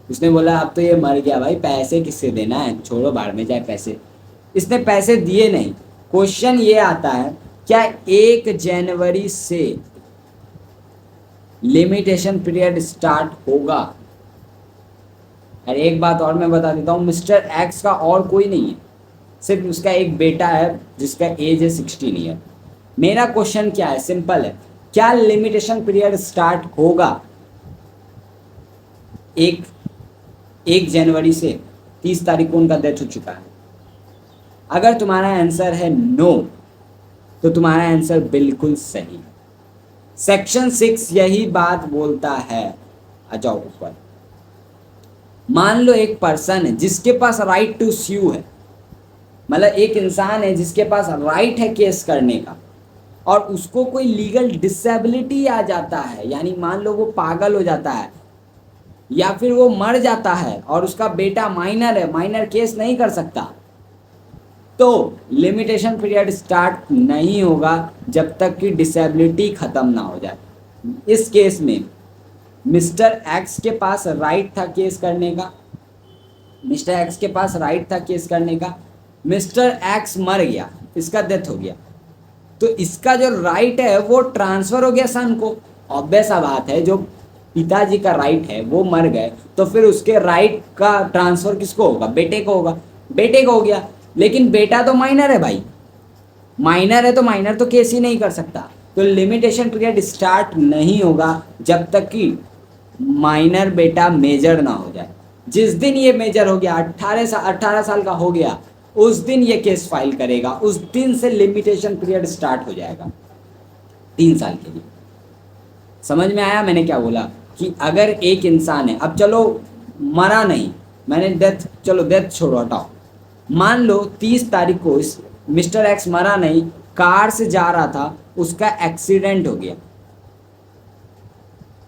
उसने बोला अब तो ये मर गया भाई, पैसे किससे देना है, छोड़ो बाहर में जाए पैसे। इसने पैसे दिए नहीं। क्वेश्चन ये आता है, क्या 1 जनवरी से लिमिटेशन पीरियड स्टार्ट होगा? और एक बात और मैं बता देता हूँ, मिस्टर एक्स का और कोई नहीं है, सिर्फ उसका एक बेटा है जिसका एज है 16 ईयर। मेरा क्वेश्चन क्या है, सिंपल है, क्या लिमिटेशन पीरियड स्टार्ट होगा 1 जनवरी से? 30 तारीख को उनका डेथ हो चुका है। अगर तुम्हारा आंसर है नो, तो तुम्हारा आंसर बिल्कुल सही। सेक्शन 6 यही बात बोलता है। आ जाओ ऊपर। मान लो एक पर्सन है जिसके पास राइट टू स्यू है, मतलब एक इंसान है जिसके पास राइट है केस करने का, और उसको कोई लीगल डिसेबिलिटी आ जाता है, यानी मान लो वो पागल हो जाता है या फिर वो मर जाता है और उसका बेटा माइनर है, माइनर केस नहीं कर सकता, तो लिमिटेशन पीरियड स्टार्ट नहीं होगा जब तक कि डिसेबिलिटी खत्म ना हो जाए। इस केस में मिस्टर एक्स के पास राइट था केस करने का, मिस्टर एक्स के पास राइट था केस करने का, मिस्टर एक्स मर गया, इसका डेथ हो गया, तो इसका जो राइट है वो ट्रांसफर हो गया सन को। ऑब्वियस सा बात है, जो पिताजी का राइट है वो मर गए, तो फिर उसके राइट का ट्रांसफर किसको होगा? बेटे को होगा, बेटे को हो गया। लेकिन बेटा तो माइनर है भाई, माइनर है तो माइनर तो केस ही नहीं कर सकता। तो लिमिटेशन पीरियड स्टार्ट नहीं होगा जब तक कि माइनर बेटा मेजर ना हो जाए। जिस दिन ये मेजर हो गया, 18 साल का हो गया, उस दिन ये केस फाइल करेगा, उस दिन से लिमिटेशन पीरियड स्टार्ट हो जाएगा 3 साल के लिए। समझ में आया मैंने क्या बोला? कि अगर एक इंसान है, अब चलो मरा नहीं, मैंने डेथ, चलो डेथ छोड़ो हटाओ, मान लो 30 तारीख को इस मिस्टर एक्स मरा नहीं, कार से जा रहा था, उसका एक्सीडेंट हो गया,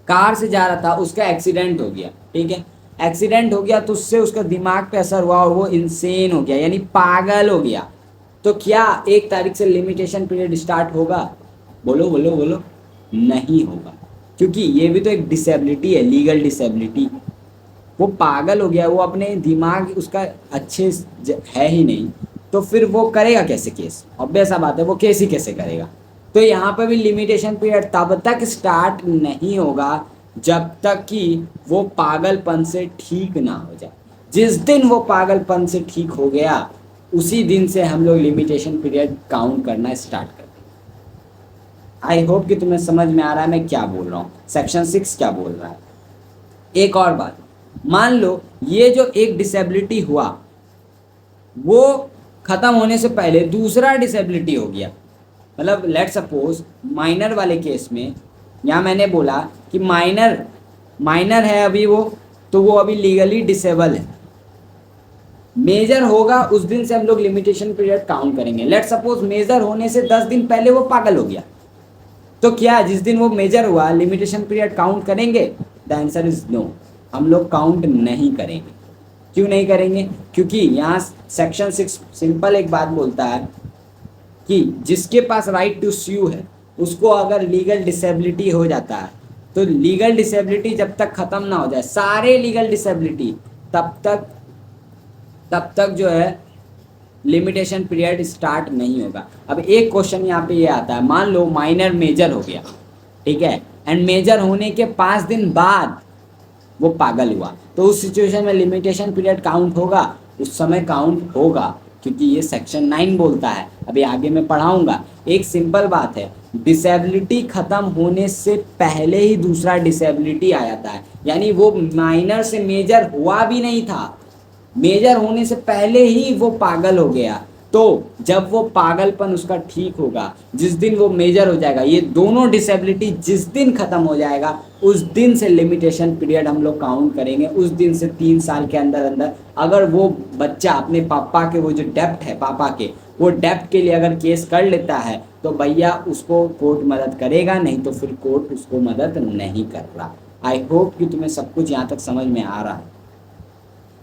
कार से जा रहा था, उसका एक्सीडेंट हो गया, ठीक है, एक्सीडेंट हो गया तो उससे उसका दिमाग पे असर हुआ और वो इंसेन हो गया, यानी पागल हो गया। तो क्या 1 तारीख से लिमिटेशन पीरियड स्टार्ट होगा? बोलो बोलो बोलो। नहीं होगा, क्योंकि ये भी तो एक डिसेबिलिटी है, लीगल डिसेबिलिटी। वो पागल हो गया, वो अपने दिमाग उसका अच्छे है ही नहीं, तो फिर वो करेगा कैसे केस? ऑब्वियस सा बात है, वो केस ही कैसे करेगा? तो यहाँ पे भी लिमिटेशन पीरियड तब तक स्टार्ट नहीं होगा जब तक कि वो पागलपन से ठीक ना हो जाए। जिस दिन वो पागलपन से ठीक हो गया, उसी दिन से हम लोग लिमिटेशन पीरियड काउंट करना स्टार्ट करते हैं। आई होप कि तुम्हें समझ में आ रहा है मैं क्या बोल रहा हूँ, सेक्शन 6 क्या बोल रहा है। एक और बात, मान लो ये जो एक डिसेबिलिटी हुआ वो खत्म होने से पहले दूसरा डिसेबिलिटी हो गया, मतलब लेट सपोज माइनर वाले केस में, यहाँ मैंने बोला कि माइनर है अभी वो, तो वो अभी लीगली डिसेबल है, मेजर होगा उस दिन से हम लोग लिमिटेशन पीरियड काउंट करेंगे। लेट सपोज मेजर होने से 10 दिन पहले वो पागल हो गया, तो क्या जिस दिन वो मेजर हुआ लिमिटेशन पीरियड काउंट करेंगे? द आंसर इज नो, हम लोग काउंट नहीं करेंगे। क्यों नहीं करेंगे? क्योंकि यहाँ सेक्शन 6 सिंपल एक बात बोलता है कि जिसके पास राइट टू स्यू है उसको अगर लीगल डिसेबिलिटी हो जाता है, तो लीगल डिसेबिलिटी जब तक ख़त्म ना हो जाए, सारे लीगल डिसेबिलिटी, तब तक जो है लिमिटेशन पीरियड स्टार्ट नहीं होगा। अब एक क्वेश्चन यहाँ पे ये आता है, मान लो माइनर मेजर हो गया, ठीक है, एंड मेजर होने के 5 दिन बाद वो पागल हुआ, तो उस सिचुएशन में लिमिटेशन पीरियड काउंट होगा? उस समय काउंट होगा, क्योंकि ये सेक्शन 9 बोलता है। अभी आगे मैं पढ़ाऊंगा। एक सिंपल बात है, डिसेबिलिटी खत्म होने से पहले ही दूसरा डिसेबिलिटी आ जाता है, यानी वो माइनर से मेजर हुआ भी नहीं था, मेजर होने से पहले ही वो पागल हो गया, तो जब वो पागलपन उसका ठीक होगा, जिस दिन वो मेजर हो जाएगा, ये दोनों डिसेबिलिटी जिस दिन खत्म हो जाएगा, उस दिन से लिमिटेशन पीरियड हम लोग काउंट करेंगे। उस दिन से 3 साल के अंदर अंदर अगर वो बच्चा अपने पापा के, वो जो डेप्ट है पापा के, वो डेप्ट के लिए अगर केस कर लेता है तो भैया उसको कोर्ट मदद करेगा, नहीं तो फिर कोर्ट उसको मदद नहीं कर रहा। आई होप कि तुम्हें सब कुछ यहाँ तक समझ में आ रहा है।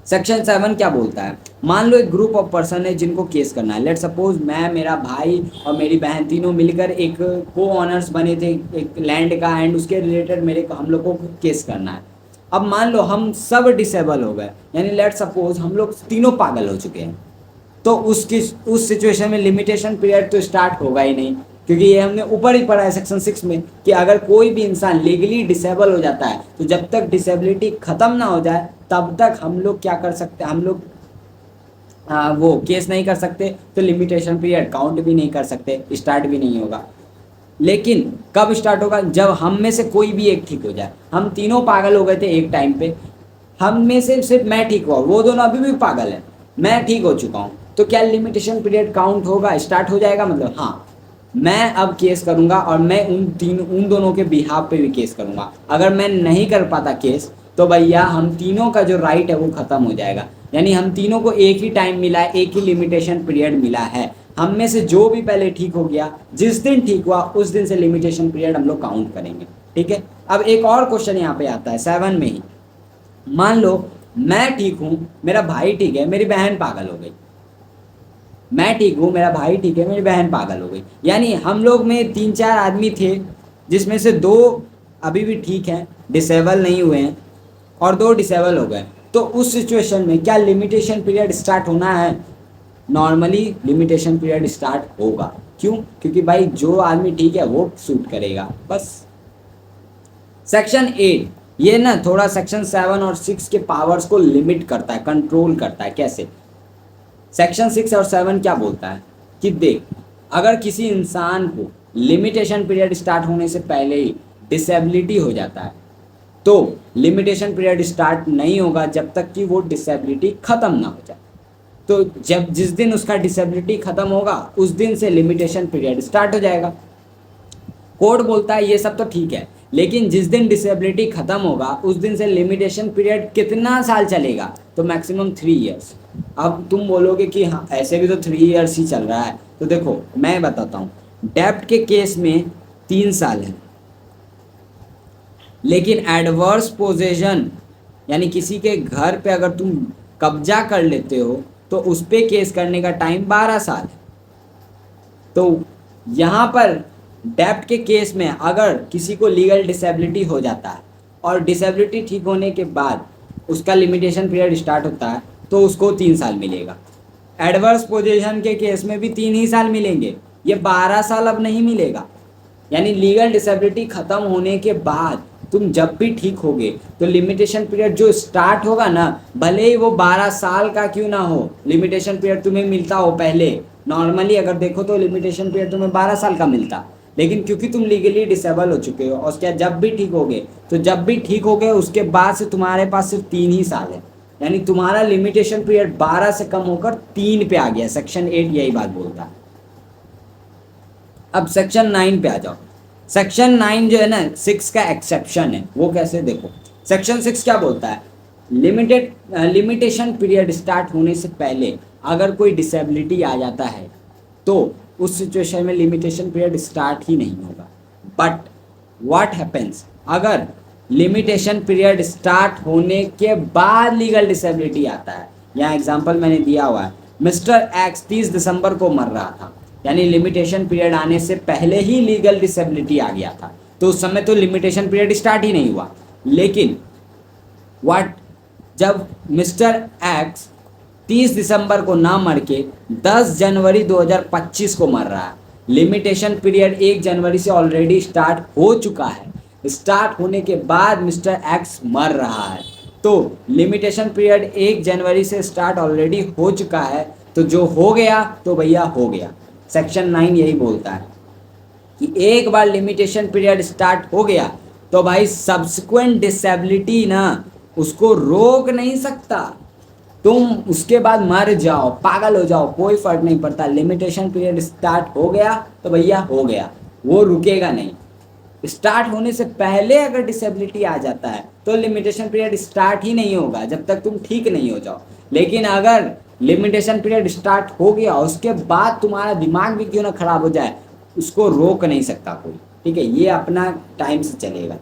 सेक्शन 7 क्या बोलता है, मान लो एक ग्रुप ऑफ पर्सन है जिनको केस करना है। लेट सपोज मैं, मेरा भाई और मेरी बहन तीनों मिलकर एक को ऑनर्स बने थे एक लैंड का, एंड उसके रिलेटेड मेरे को हम लोग को केस करना है। अब मान लो हम सब डिसेबल हो गए, यानी लेट सपोज हम लोग तीनों पागल हो चुके हैं, तो उस सिचुएशन में लिमिटेशन पीरियड तो स्टार्ट होगा ही नहीं, क्योंकि ये हमने ऊपर ही पढ़ा है सेक्शन 6 में कि अगर कोई भी इंसान लीगली डिसेबल हो जाता है तो जब तक डिसेबिलिटी खत्म ना हो जाए तब तक हम लोग क्या कर सकते हैं, हम लोग वो केस नहीं कर सकते, तो लिमिटेशन पीरियड काउंट भी नहीं कर सकते, स्टार्ट भी नहीं होगा। लेकिन कब स्टार्ट होगा, जब हम में से कोई भी एक ठीक हो जाए। हम तीनों पागल हो गए थे एक टाइम पे, हम में से सिर्फ मैं ठीक हुआ, वो दोनों अभी भी पागल है, मैं ठीक हो चुका हूँ, तो क्या लिमिटेशन पीरियड काउंट होगा, स्टार्ट हो जाएगा। मतलब हाँ, मैं अब केस करूँगा और मैं उन दोनों के बिहाफ पे भी केस करूँगा। अगर मैं नहीं कर पाता केस तो भैया हम तीनों का जो राइट है वो ख़त्म हो जाएगा, यानी हम तीनों को एक ही टाइम मिला है, एक ही लिमिटेशन पीरियड मिला है। हम में से जो भी पहले ठीक हो गया, जिस दिन ठीक हुआ उस दिन से लिमिटेशन पीरियड हम लोग काउंट करेंगे। ठीक है, अब एक और क्वेश्चन यहाँ पे आता है 7 में ही। मान लो मैं ठीक हूँ, मेरा भाई ठीक है, मेरी बहन पागल हो गई। मैं ठीक हूँ, मेरा भाई ठीक है, मेरी बहन पागल हो गई, यानी हम लोग में 3-4 आदमी थे जिसमें से 2 अभी भी ठीक हैं, डिसेबल नहीं हुए हैं, और 2 डिसेबल हो गए। तो उस सिचुएशन में क्या लिमिटेशन पीरियड स्टार्ट होना है? नॉर्मली लिमिटेशन पीरियड स्टार्ट होगा। क्यों? क्योंकि भाई जो आदमी ठीक है वो सूट करेगा, बस। सेक्शन 8 ये ना थोड़ा सेक्शन 7 और 6 के पावर्स को लिमिट करता है, कंट्रोल करता है। कैसे? सेक्शन 6 और 7 क्या बोलता है कि देख, अगर किसी इंसान को लिमिटेशन पीरियड स्टार्ट होने से पहले ही डिसेबिलिटी हो जाता है तो लिमिटेशन पीरियड स्टार्ट नहीं होगा जब तक कि वो डिसेबिलिटी ख़त्म ना हो जाए। तो जिस दिन उसका डिसेबिलिटी ख़त्म होगा उस दिन से लिमिटेशन पीरियड स्टार्ट हो जाएगा। कोर्ट बोलता है ये सब तो ठीक है, लेकिन जिस दिन डिसेबिलिटी ख़त्म होगा उस दिन से लिमिटेशन पीरियड कितना साल चलेगा? तो मैक्सिमम 3 ईयर्स। अब तुम बोलोगे कि हाँ ऐसे भी तो 3 ईयर्स ही चल रहा है, तो देखो मैं बताता हूँ। डेब्ट के केस में 3 साल है, लेकिन एडवर्स पोजेशन यानी किसी के घर पे अगर तुम कब्जा कर लेते हो तो उस पर केस करने का टाइम 12 साल है। तो यहाँ पर डेब्ट के केस में अगर किसी को लीगल डिसेबिलिटी हो जाता है और डिसेबिलिटी ठीक होने के बाद उसका लिमिटेशन पीरियड स्टार्ट होता है तो उसको 3 साल मिलेगा। एडवर्स पोजीशन के केस में भी 3 ही साल मिलेंगे, ये 12 साल अब नहीं मिलेगा। यानी लीगल डिसेबिलिटी ख़त्म होने के बाद तुम जब भी ठीक होगे तो लिमिटेशन पीरियड जो स्टार्ट होगा ना, भले ही वो 12 साल का क्यों ना हो, लिमिटेशन पीरियड तुम्हें मिलता हो पहले। नॉर्मली अगर देखो तो लिमिटेशन पीरियड तुम्हें 12 साल का मिलता, लेकिन क्योंकि तुम लीगली डिसेबल हो चुके हो और उसके जब भी ठीक होगे तो जब भी ठीक होगे उसके बाद से तुम्हारे पास सिर्फ 3 ही साल है, यानी तुम्हारा लिमिटेशन पीरियड 12 से कम होकर 3 पे आ गया। सेक्शन 8 यही बात बोलता है। अब सेक्शन 9 पे आ जाओ। सेक्शन 9 जो है ना 6 का एक्सेप्शन है, वो कैसे देखो। सेक्शन 6 क्या बोलता है, लिमिटेशन पीरियड स्टार्ट होने से पहले अगर कोई डिसेबिलिटी आ जाता है तो उस सिचुएशन में लिमिटेशन पीरियड स्टार्ट ही नहीं होगा। बट व्हाट हैपेंस अगर लिमिटेशन पीरियड स्टार्ट होने के बाद लीगल डिसेबिलिटी आता है। यहाँ एग्जांपल मैंने दिया हुआ है, मिस्टर एक्स 30 दिसंबर को मर रहा था, यानी लिमिटेशन पीरियड आने से पहले ही लीगल डिसेबिलिटी आ गया था, तो उस समय तो लिमिटेशन पीरियड स्टार्ट ही नहीं हुआ। लेकिन व्हाट, जब मिस्टर एक्स 30 दिसंबर को ना मर के 10 जनवरी 2025 को मर रहा है, लिमिटेशन पीरियड 1 जनवरी से ऑलरेडी स्टार्ट हो चुका है। स्टार्ट होने के बाद मिस्टर एक्स मर रहा है, तो लिमिटेशन पीरियड 1 जनवरी से स्टार्ट ऑलरेडी हो चुका है, तो जो हो गया तो भैया हो गया। सेक्शन 9 यही बोलता है कि एक बार लिमिटेशन पीरियड स्टार्ट हो गया तो भाई सब्सिक्वेंट डिसेबिलिटी ना उसको रोक नहीं सकता। तुम उसके बाद मर जाओ, पागल हो जाओ, कोई फर्क नहीं पड़ता। लिमिटेशन पीरियड स्टार्ट हो गया तो भैया हो गया, वो रुकेगा नहीं। स्टार्ट होने से पहले अगर डिसेबिलिटी आ जाता है तो लिमिटेशन पीरियड स्टार्ट ही नहीं होगा जब तक तुम ठीक नहीं हो जाओ। लेकिन अगर लिमिटेशन पीरियड स्टार्ट हो गया उसके बाद तुम्हारा दिमाग भी क्यों ना खराब हो जाए, उसको रोक नहीं सकता कोई, ठीक है, ये अपना टाइम से चलेगा।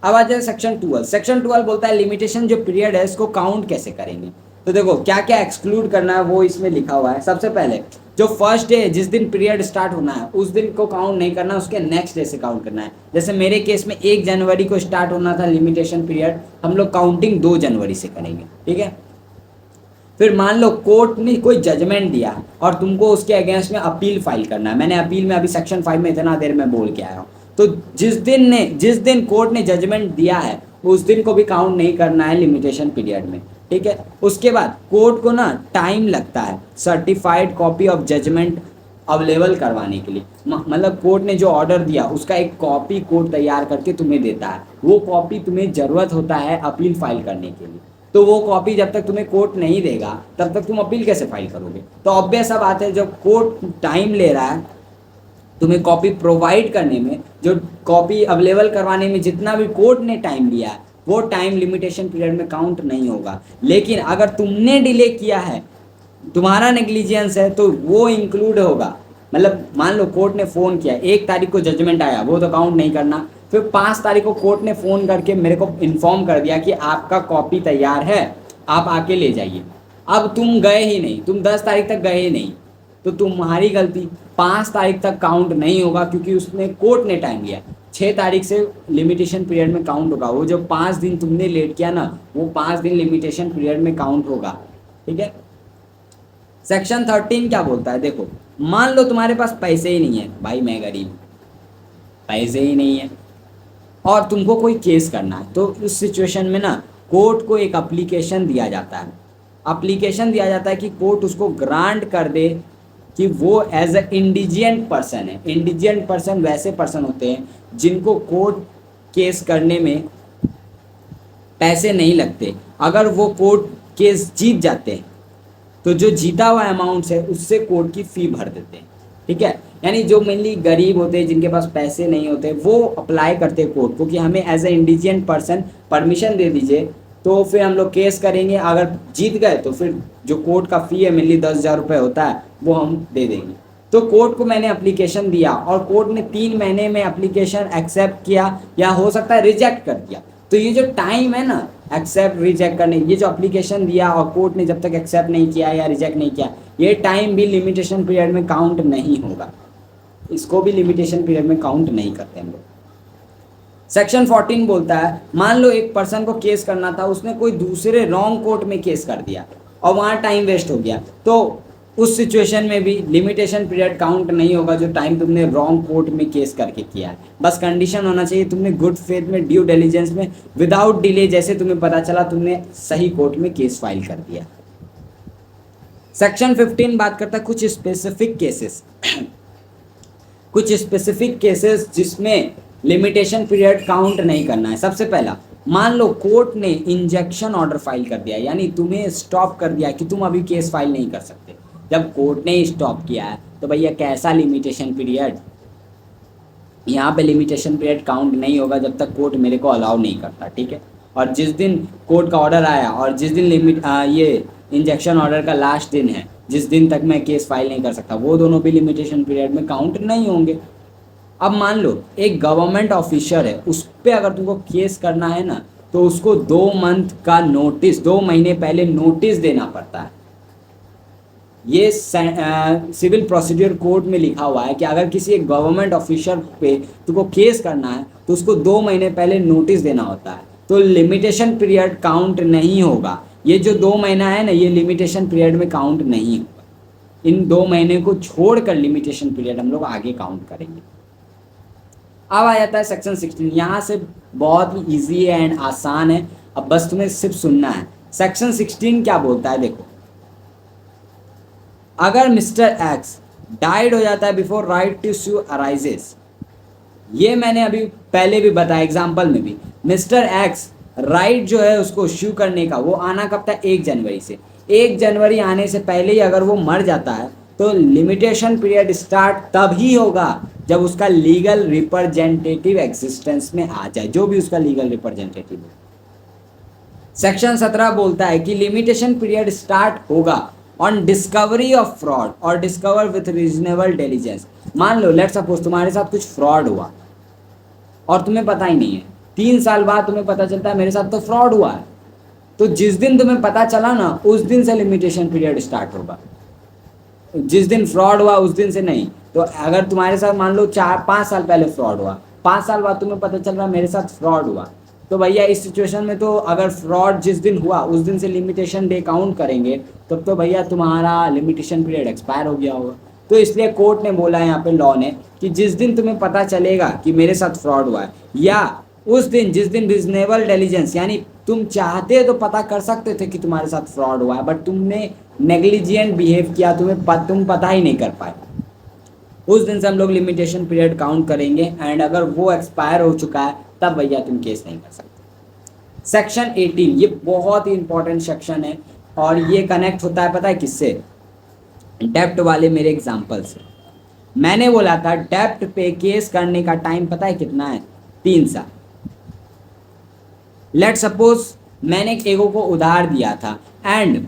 अब आ जाए सेक्शन 12। सेक्शन 12 बोलता है लिमिटेशन जो पीरियड है इसको काउंट कैसे करेंगे। तो देखो क्या क्या एक्सक्लूड करना है वो इसमें लिखा हुआ है। सबसे पहले जो फर्स्ट डे जिस दिन पीरियड स्टार्ट होना है उस दिन को काउंट नहीं करना, उसके नेक्स्ट डे से काउंट करना है। जैसे मेरे केस में 1 जनवरी को स्टार्ट होना था लिमिटेशन पीरियड, हम लोग काउंटिंग 2 जनवरी से करेंगे, ठीक है। फिर मान लो कोर्ट ने कोई जजमेंट दिया और तुमको उसके अगेंस्ट में अपील फाइल करना है। मैंने अपील में अभी सेक्शन 5 में इतना देर में बोल के आया हूँ। तो जिस दिन कोर्ट ने जजमेंट दिया है उस दिन को भी काउंट नहीं करना है लिमिटेशन पीरियड में, ठीक है। उसके बाद कोर्ट को ना टाइम लगता है certified copy of judgment available करवाने के लिए। मतलब कोर्ट ने जो ऑर्डर दिया उसका एक कॉपी कोर्ट तैयार करके तुम्हें देता है, वो कॉपी तुम्हें ज़रूरत होता है अपील फाइल करने के लिए। तो वो कॉपी जब तक तुम्हें कोर्ट नहीं देगा तब तक तुम अपील कैसे फाइल करोगे। तो ऑब्वियस सा बात है जब कोर्ट टाइम ले रहा है तुम्हें कॉपी प्रोवाइड करने में, जो कॉपी अवेलेबल करवाने में जितना भी कोर्ट ने टाइम लिया है वो टाइम लिमिटेशन पीरियड में काउंट नहीं होगा। लेकिन अगर तुमने डिले किया है, तुम्हारा नेग्लिजेंस है, तो वो इंक्लूड होगा। मतलब मान लो कोर्ट ने फ़ोन किया, 1 तारीख को जजमेंट आया, वो तो काउंट नहीं करना। फिर 5 तारीख को कोर्ट ने फ़ोन करके मेरे को इन्फॉर्म कर दिया कि आपका कॉपी तैयार है, आप आके ले जाइए। अब तुम गए ही नहीं, तुम 10 तारीख तक गए ही नहीं, तो तुम्हारी गलती। 5 तारीख तक काउंट नहीं होगा क्योंकि उसने कोर्ट ने टाइम लिया। 6 तारीख से लिमिटेशन पीरियड में काउंट होगा। वो जो 5 दिन तुमने लेट किया ना, वो 5 दिन लिमिटेशन पीरियड में काउंट होगा, ठीक है। सेक्शन 13 क्या बोलता है, देखो मान लो तुम्हारे पास पैसे ही नहीं है, भाई मैं गरीब, पैसे ही नहीं है और तुमको कोई केस करना है। तो उस सिचुएशन में ना कोर्ट को एक एप्लीकेशन दिया जाता है। एप्लीकेशन दिया जाता है कि कोर्ट उसको ग्रांट कर दे कि वो एज ए इंडिजेंट पर्सन है। इंडिजेंट पर्सन वैसे पर्सन होते हैं जिनको कोर्ट केस करने में पैसे नहीं लगते। अगर वो कोर्ट केस जीत जाते हैं तो जो जीता हुआ अमाउंट है उससे कोर्ट की फ़ी भर देते हैं, ठीक है। यानी जो मेनली गरीब होते हैं जिनके पास पैसे नहीं होते वो अप्लाई करते हैं कोर्ट को कि हमें as a indigent person permission दे दीजिए, तो फिर हम लोग केस करेंगे। अगर जीत गए तो फिर जो कोर्ट का फ़ी है मेनली 10,000 रुपये होता है वो हम दे देंगे। तो कोर्ट को मैंने एप्लीकेशन दिया और कोर्ट ने 3 महीने में एप्लीकेशन एक्सेप्ट किया या हो सकता है रिजेक्ट कर दिया। तो ये जो टाइम है ना एक्सेप्ट रिजेक्ट करने, ये जो एप्लीकेशन दिया और कोर्ट ने जब तक एक्सेप्ट नहीं किया या रिजेक्ट नहीं किया, ये टाइम भी लिमिटेशन पीरियड में काउंट नहीं होगा। इसको भी लिमिटेशन पीरियड में काउंट नहीं करते हम लोग। सेक्शन 14 बोलता है मान लो एक पर्सन को केस करना था, उसने कोई दूसरे रॉन्ग कोर्ट में केस कर दिया और वहाँ टाइम वेस्ट हो गया, तो उस सिचुएशन में भी लिमिटेशन पीरियड काउंट नहीं होगा जो टाइम तुमने रॉन्ग कोर्ट में केस करके किया है। बस कंडीशन होना चाहिए तुमने गुड फेथ में, ड्यू डिलिजेंस में, विदाउट डिले, जैसे तुम्हें पता चला तुमने सही कोर्ट में केस फाइल कर दिया। सेक्शन 15 बात करता है कुछ स्पेसिफिक केसेस कुछ स्पेसिफिक केसेस जिसमें लिमिटेशन पीरियड काउंट नहीं करना है। सबसे पहला, मान लो कोर्ट ने इंजेक्शन ऑर्डर फाइल कर दिया, यानी तुम्हें स्टॉप कर दिया कि तुम अभी केस फाइल नहीं कर सकते। जब कोर्ट ने स्टॉप किया है तो भैया कैसा लिमिटेशन पीरियड, यहाँ पे लिमिटेशन पीरियड काउंट नहीं होगा जब तक कोर्ट मेरे को अलाउ नहीं करता, ठीक है। और जिस दिन कोर्ट का ऑर्डर आया और जिस दिन ये इंजेक्शन ऑर्डर का लास्ट दिन है, जिस दिन तक मैं केस फाइल नहीं कर सकता, वो दोनों भी लिमिटेशन पीरियड में काउंट नहीं होंगे। अब मान लो एक गवर्नमेंट ऑफिसर है, उस पर अगर तुमको केस करना है ना तो उसको 2 मंथ का नोटिस, 2 महीने पहले नोटिस देना पड़ता है। ये सिविल प्रोसीड्यूर कोड में लिखा हुआ है कि अगर किसी एक गवर्नमेंट ऑफिसर पे तुमको केस करना है तो उसको 2 महीने पहले नोटिस देना होता है। तो लिमिटेशन पीरियड काउंट नहीं होगा। ये जो 2 महीना है ना, ये लिमिटेशन पीरियड में काउंट नहीं होगा। इन 2 महीने को छोड़कर लिमिटेशन पीरियड हम लोग आगे काउंट करेंगे। अब आ जाता है सेक्शन 16। यहाँ से बहुत ही ईजी है एंड आसान है, अब बस तुम्हें सिर्फ सुनना है। सेक्शन 16 क्या बोलता है, देखो अगर मिस्टर एक्स डाइड हो जाता है before right to sue arises, ये मैंने अभी पहले भी बताया एग्जाम्पल में भी, मिस्टर एक्स राइट जो है उसको शू करने का वो आना कब था, 1 जनवरी से। 1 जनवरी आने से पहले ही अगर वो मर जाता है तो लिमिटेशन पीरियड स्टार्ट तभी होगा जब उसका लीगल रिप्रेजेंटेटिव एग्जिस्टेंस में आ जाए, जो भी उसका लीगल रिप्रेजेंटेटिव है। सेक्शन 17 बोलता है कि लिमिटेशन पीरियड स्टार्ट होगा ऑन डिस्कवरी ऑफ फ्रॉड और डिस्कवर विथ रीजनेबल डिलीजेंस। मान लो लेट सपोज तुम्हारे साथ कुछ फ्रॉड हुआ और तुम्हें पता ही नहीं है, 3 साल बाद तुम्हें पता चलता है मेरे साथ तो फ्रॉड हुआ है, तो जिस दिन तुम्हें पता चला ना उस दिन से लिमिटेशन पीरियड स्टार्ट होगा, जिस दिन फ्रॉड हुआ उस दिन से नहीं। तो अगर तुम्हारे साथ मान लो 4-5 साल पहले फ्रॉड हुआ, 5 साल बाद तुम्हें पता चल रहा मेरे साथ फ्रॉड हुआ, तो भैया इस सिचुएशन में तो अगर फ्रॉड जिस दिन हुआ उस दिन से लिमिटेशन डे काउंट करेंगे तब तो भैया तुम्हारा लिमिटेशन पीरियड एक्सपायर हो गया होगा। तो इसलिए कोर्ट ने बोला है यहाँ पे, लॉ ने, कि जिस दिन तुम्हें पता चलेगा कि मेरे साथ फ्रॉड हुआ है, या उस दिन जिस दिन रिजनेबल डिलीजेंस, यानी तुम चाहते तो पता कर सकते थे कि तुम्हारे साथ फ्रॉड हुआ है बट तुमने नेग्लिजिएंट बिहेव किया, तुम पता ही नहीं कर पाए, उस दिन से हम लोग लिमिटेशन पीरियड काउंट करेंगे। एंड अगर वो एक्सपायर हो चुका है तब भैया तुम केस नहीं कर सकते। सेक्शन 18 ये बहुत ही इंपॉर्टेंट सेक्शन है और ये कनेक्ट होता है पता है किससे? डेप्ट वाले मेरे एग्जाम्पल से। मैंने बोला था डेप्ट पे केस करने का टाइम पता है कितना है? 3 साल। लेट सपोज मैंने एगो को उधार दिया था एंड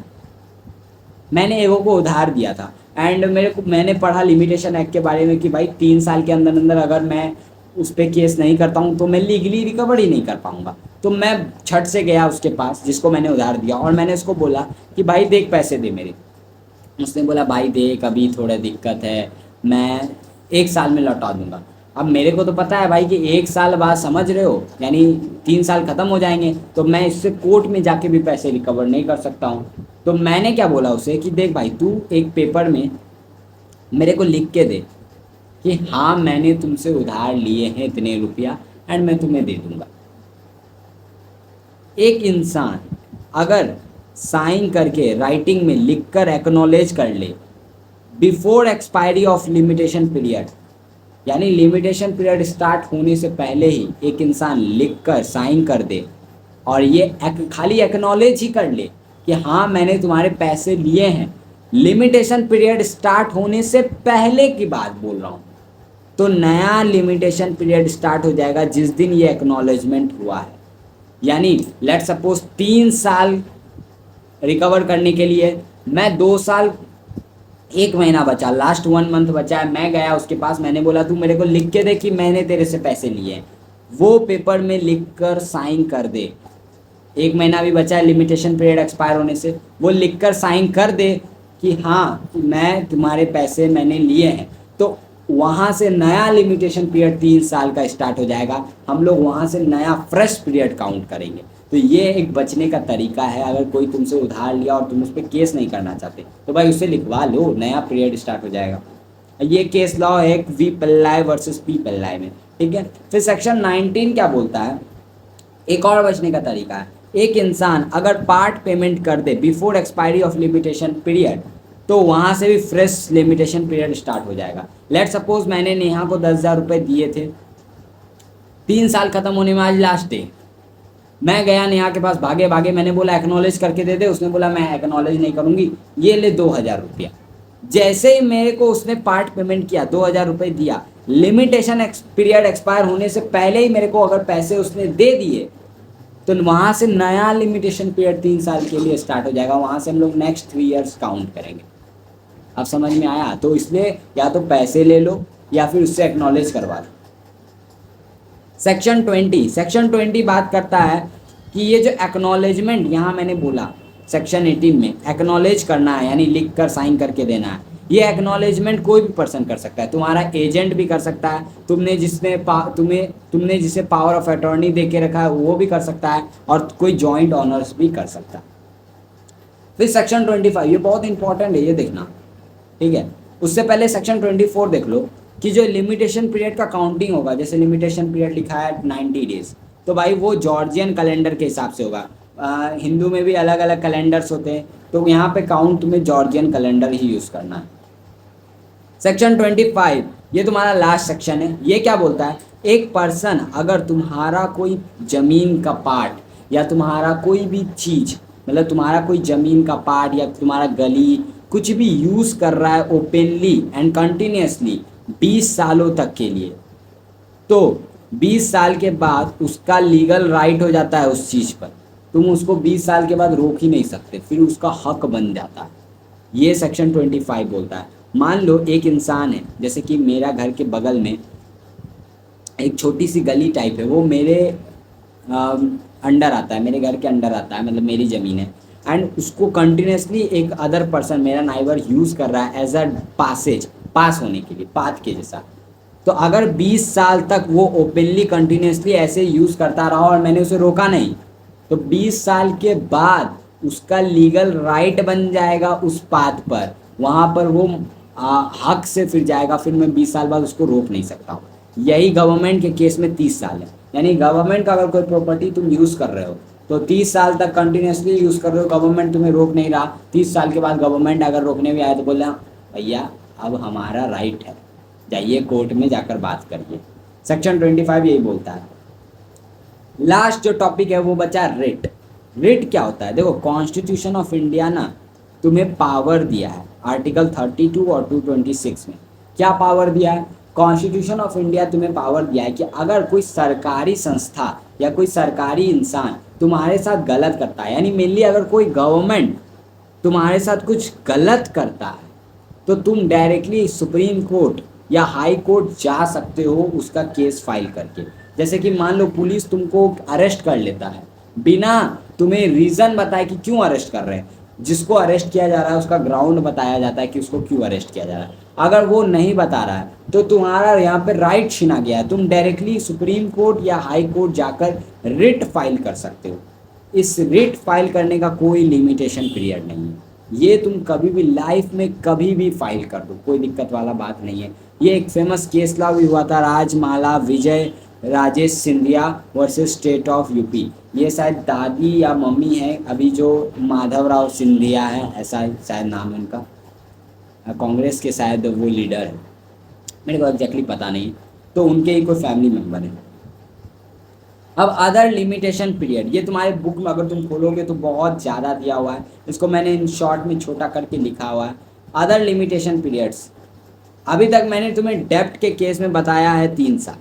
मैंने पढ़ा लिमिटेशन एक्ट के बारे में कि भाई 3 साल के अंदर अंदर अगर मैं उस पर केस नहीं करता हूँ तो मैं लीगली रिकवर ही नहीं कर पाऊंगा। तो मैं छठ से गया उसके पास जिसको मैंने उधार दिया और मैंने उसको बोला कि भाई देख पैसे दे मेरे। उसने बोला भाई देख अभी थोड़ा दिक्कत है, मैं 1 साल में लौटा दूंगा। अब मेरे को तो पता है भाई कि 1 साल बाद, समझ रहे हो, यानी 3 साल ख़त्म हो जाएंगे, तो मैं इससे कोर्ट में जाके भी पैसे रिकवर नहीं कर सकता हूँ। तो मैंने क्या बोला उसे कि देख भाई तू एक पेपर में मेरे को लिख के दे कि हाँ मैंने तुमसे उधार लिए हैं इतने रुपया एंड मैं तुम्हें दे दूंगा। एक इंसान अगर साइन करके राइटिंग में लिख कर एक्नॉलेज कर ले before expiry of limitation period, यानी लिमिटेशन पीरियड स्टार्ट होने से पहले ही एक इंसान लिख कर साइन कर दे और ये खाली एक्नॉलेज ही कर ले कि हाँ मैंने तुम्हारे पैसे लिए हैं, लिमिटेशन पीरियड स्टार्ट होने से पहले की बात बोल रहा हूँ, तो नया लिमिटेशन पीरियड स्टार्ट हो जाएगा जिस दिन ये एक्नॉलेजमेंट हुआ है। यानी लेट सपोज 3 साल रिकवर करने के लिए मैं 2 साल 1 महीना बचा, लास्ट 1 मंथ बचा है, मैं गया उसके पास, मैंने बोला तू मेरे को लिख के दे कि मैंने तेरे से पैसे लिए हैं, वो पेपर में लिख कर साइन कर दे। 1 महीना भी बचा है लिमिटेशन पीरियड एक्सपायर होने से, वो लिख कर साइन कर दे कि हाँ मैं तुम्हारे पैसे मैंने लिए हैं, तो वहाँ से नया लिमिटेशन पीरियड 3 साल का स्टार्ट हो जाएगा। हम लोग वहाँ से नया फ्रेश पीरियड काउंट करेंगे। तो ये एक बचने का तरीका है। अगर कोई तुमसे उधार लिया और तुम उस पर केस नहीं करना चाहते तो भाई उससे लिखवा लो, नया पीरियड स्टार्ट हो जाएगा। ये केस लॉ है V Pillai versus P Pillai में, ठीक है। फिर सेक्शन 19 क्या बोलता है? एक और बचने का तरीका है, एक इंसान अगर पार्ट पेमेंट कर दे before expiry of limitation period तो वहाँ से भी फ्रेश लिमिटेशन पीरियड स्टार्ट हो जाएगा। लेट सपोज मैंने नेहा को 10,000 रुपये दिए थे, 3 साल खत्म होने में आज लास्ट डे, मैं गया नेहा के पास भागे भागे, मैंने बोला एक्नॉलेज करके दे दे, उसने बोला मैं एक्नॉलेज नहीं करूँगी, ये ले 2,000 रुपया। जैसे ही मेरे को उसने पार्ट पेमेंट किया, 2,000 रुपये दिया, लिमिटेशन पीरियड एक्सपायर होने से पहले ही मेरे को अगर पैसे उसने दे दिए तो वहाँ से नया लिमिटेशन पीरियड 3 साल के लिए स्टार्ट हो जाएगा। वहाँ से हम लोग नेक्स्ट 3 इयर्स काउंट करेंगे। अब समझ में आया? तो इसलिए या तो पैसे ले लो या फिर उससे एक्नॉलेज करवा लो। सेक्शन 20 बात करता है कि ये जो एक्नॉलेजमेंट यहाँ मैंने बोला सेक्शन 18 में एक्नॉलेज करना है, यानी लिख कर साइन करके देना है। ये एक्नॉलेजमेंट कोई भी पर्सन कर सकता है, तुम्हारा एजेंट भी कर सकता है, तुमने जिसे पावर ऑफ अटॉर्नी दे के रखा है वो भी कर सकता है, और कोई जॉइंट ऑनर्स भी कर सकता है। फिर सेक्शन 25 ये बहुत इंपॉर्टेंट है, ये देखना, ठीक है। उससे पहले सेक्शन 24 देख लो कि जो लिमिटेशन पीरियड का काउंटिंग होगा, जैसे लिमिटेशन पीरियड लिखा है 90 डेज, तो भाई वो जॉर्जियन कैलेंडर के हिसाब से होगा। हिंदू में भी अलग अलग कैलेंडर्स होते हैं, तो यहाँ पे काउंट तुम्हें जॉर्जियन कैलेंडर ही यूज़ करना है। सेक्शन 25 ये तुम्हारा लास्ट सेक्शन है। ये क्या बोलता है? एक पर्सन अगर तुम्हारा कोई ज़मीन का पार्ट या तुम्हारा कोई भी चीज़, मतलब तुम्हारा कोई ज़मीन का पार्ट या तुम्हारा गली कुछ भी यूज़ कर रहा है ओपनली एंड कंटिन्यूसली 20 सालों तक के लिए, तो 20 साल के बाद उसका लीगल राइट हो जाता है उस चीज़ पर। तुम उसको 20 साल के बाद रोक ही नहीं सकते, फिर उसका हक बन जाता है। ये सेक्शन 25 बोलता है। मान लो एक इंसान है, जैसे कि मेरा घर के बगल में एक छोटी सी गली टाइप है, वो मेरे अंडर आता है, मेरे घर के अंडर आता है, मतलब मेरी ज़मीन है। एंड उसको कंटिन्यूसली एक अदर पर्सन, मेरा नाइबर, यूज़ कर रहा है एज अ पासेज, पास होने के लिए, पाथ के जैसा। तो अगर 20 साल तक वो ओपनली कंटिन्यूसली ऐसे यूज़ करता रहा और मैंने उसे रोका नहीं, तो 20 साल के बाद उसका लीगल राइट बन जाएगा उस पाथ पर, वहाँ पर वो हक से फिर जाएगा, फिर मैं 20 साल बाद उसको रोक नहीं सकता हूँ। यही गवर्नमेंट के केस में 30 साल है। यानी गवर्नमेंट का अगर कोई प्रॉपर्टी तुम यूज़ कर रहे हो तो 30 साल तक कंटिन्यूसली यूज़ कर रहे हो, गवर्नमेंट तुम्हें रोक नहीं रहा, 30 साल के बाद गवर्नमेंट अगर रोकने भी आए तो बोला भैया अब हमारा राइट है, जाइए कोर्ट में जाकर बात करिए। सेक्शन 25 यही बोलता है। लास्ट जो टॉपिक है वो बचा रिट। रिट क्या होता है? देखो, कॉन्स्टिट्यूशन ऑफ इंडिया ना तुम्हें पावर दिया है आर्टिकल 32 और 226 में। क्या पावर दिया है? कॉन्स्टिट्यूशन ऑफ इंडिया तुम्हें पावर दिया है कि अगर कोई सरकारी संस्था या कोई सरकारी इंसान तुम्हारे साथ गलत करता है, यानी मेनली अगर कोई गवर्नमेंट तुम्हारे साथ कुछ गलत करता है, तो तुम डायरेक्टली सुप्रीम कोर्ट या हाई कोर्ट जा सकते हो उसका केस फाइल करके। जैसे कि मान लो पुलिस तुमको अरेस्ट कर लेता है, बिना तुम्हें रीज़न बताए कि क्यों अरेस्ट कर रहे हैं, जिसको अरेस्ट किया जा रहा है उसका ग्राउंड बताया जाता है कि उसको क्यों अरेस्ट किया जा रहा है। अगर वो नहीं बता रहा है तो तुम्हारा यहाँ पे राइट छीना गया है, तुम डायरेक्टली सुप्रीम कोर्ट या हाई कोर्ट जाकर रिट फाइल कर सकते हो। इस रिट फाइल करने का कोई लिमिटेशन पीरियड नहीं है, ये तुम कभी भी लाइफ में कभी भी फाइल कर दो, कोई दिक्कत वाला बात नहीं है। ये एक फेमस केस लॉ भी हुआ था, Rajmala Vijay Rajesh Scindia versus state of UP. ये शायद दादी या मम्मी है अभी जो माधवराव सिंधिया है, ऐसा शायद नाम है उनका, कांग्रेस के शायद वो लीडर है, मेरे को एग्जैक्टली पता नहीं, तो उनके ही कोई फैमिली मेम्बर है। अब अदर लिमिटेशन पीरियड, ये तुम्हारे बुक में अगर तुम खोलोगे तो बहुत ज़्यादा दिया हुआ है, इसको मैंने इन शॉर्ट में छोटा करके लिखा हुआ है। अदर लिमिटेशन पीरियड्स, अभी तक मैंने तुम्हें डेप्ट के केस में बताया है 3 साल।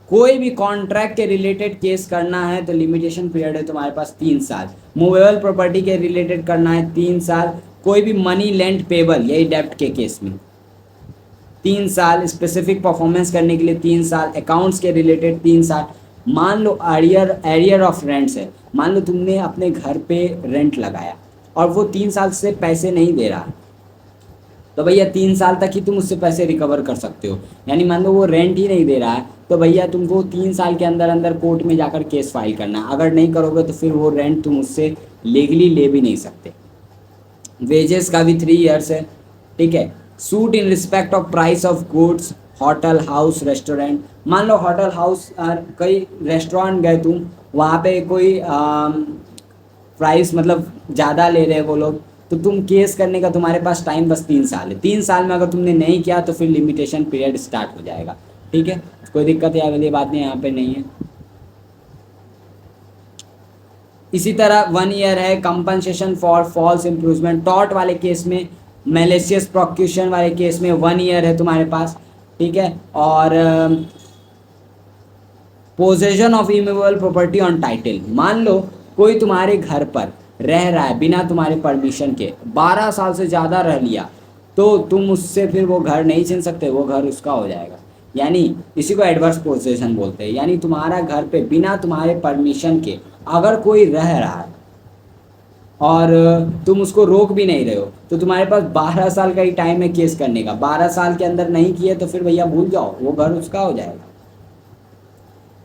कोई भी कॉन्ट्रैक्ट के रिलेटेड केस करना है तो लिमिटेशन पीरियड है तुम्हारे पास 3 साल। मूवेबल प्रॉपर्टी के रिलेटेड करना है 3 साल। कोई भी मनी लेंड पेबल, यही डेप्ट के केस में 3 साल। स्पेसिफिक परफॉर्मेंस करने के लिए 3 साल। अकाउंट्स के रिलेटेड 3 साल। मान लो एरियर ऑफ रेंट्स है, मान लो तुमने अपने घर पे रेंट लगाया और वो 3 साल से पैसे नहीं दे रहा, तो भैया 3 साल तक ही तुम उससे पैसे रिकवर कर सकते हो। यानी मान लो वो रेंट ही नहीं दे रहा है तो भैया तुमको 3 साल के अंदर अंदर कोर्ट में जाकर केस फाइल करना है। अगर नहीं करोगे तो फिर वो रेंट तुम उससे लीगली ले भी नहीं सकते। वेजेस का भी 3 ईयर्स है, ठीक है। Suit in respect of price of goods, hotel house restaurant, मान लो होटल हाउस कई रेस्टोरेंट गए तुम, वहाँ पे कोई प्राइस मतलब ज़्यादा ले रहे हैं वो लोग, तो तुम केस करने का तुम्हारे पास टाइम बस 3 साल है। 3 साल में अगर तुमने नहीं किया तो फिर लिमिटेशन पीरियड स्टार्ट हो जाएगा, ठीक है। कोई दिक्कत या वाली बात नहीं यहाँ पे नहीं है। इसी तरह 1 ईयर है compensation for false improvement, tort वाले केस में, मैलिशियस प्रोक्यूशन वाले केस में 1 ईयर है तुम्हारे पास, ठीक है। और possession of immovable property on title, मान लो कोई तुम्हारे घर पर रह रहा है बिना तुम्हारे परमिशन के, 12 साल से ज़्यादा रह लिया, तो तुम उससे फिर वो घर नहीं छीन सकते, वो घर उसका हो जाएगा। यानी इसी को एडवर्स पोजेशन बोलते हैं। यानी तुम्हारा घर पे बिना तुम्हारे परमिशन के अगर कोई रह रहा है और तुम उसको रोक भी नहीं रहे हो, तो तुम्हारे पास 12 साल का ही टाइम है केस करने का। 12 साल के अंदर नहीं किए तो फिर भैया भूल जाओ, वो घर उसका हो जाएगा।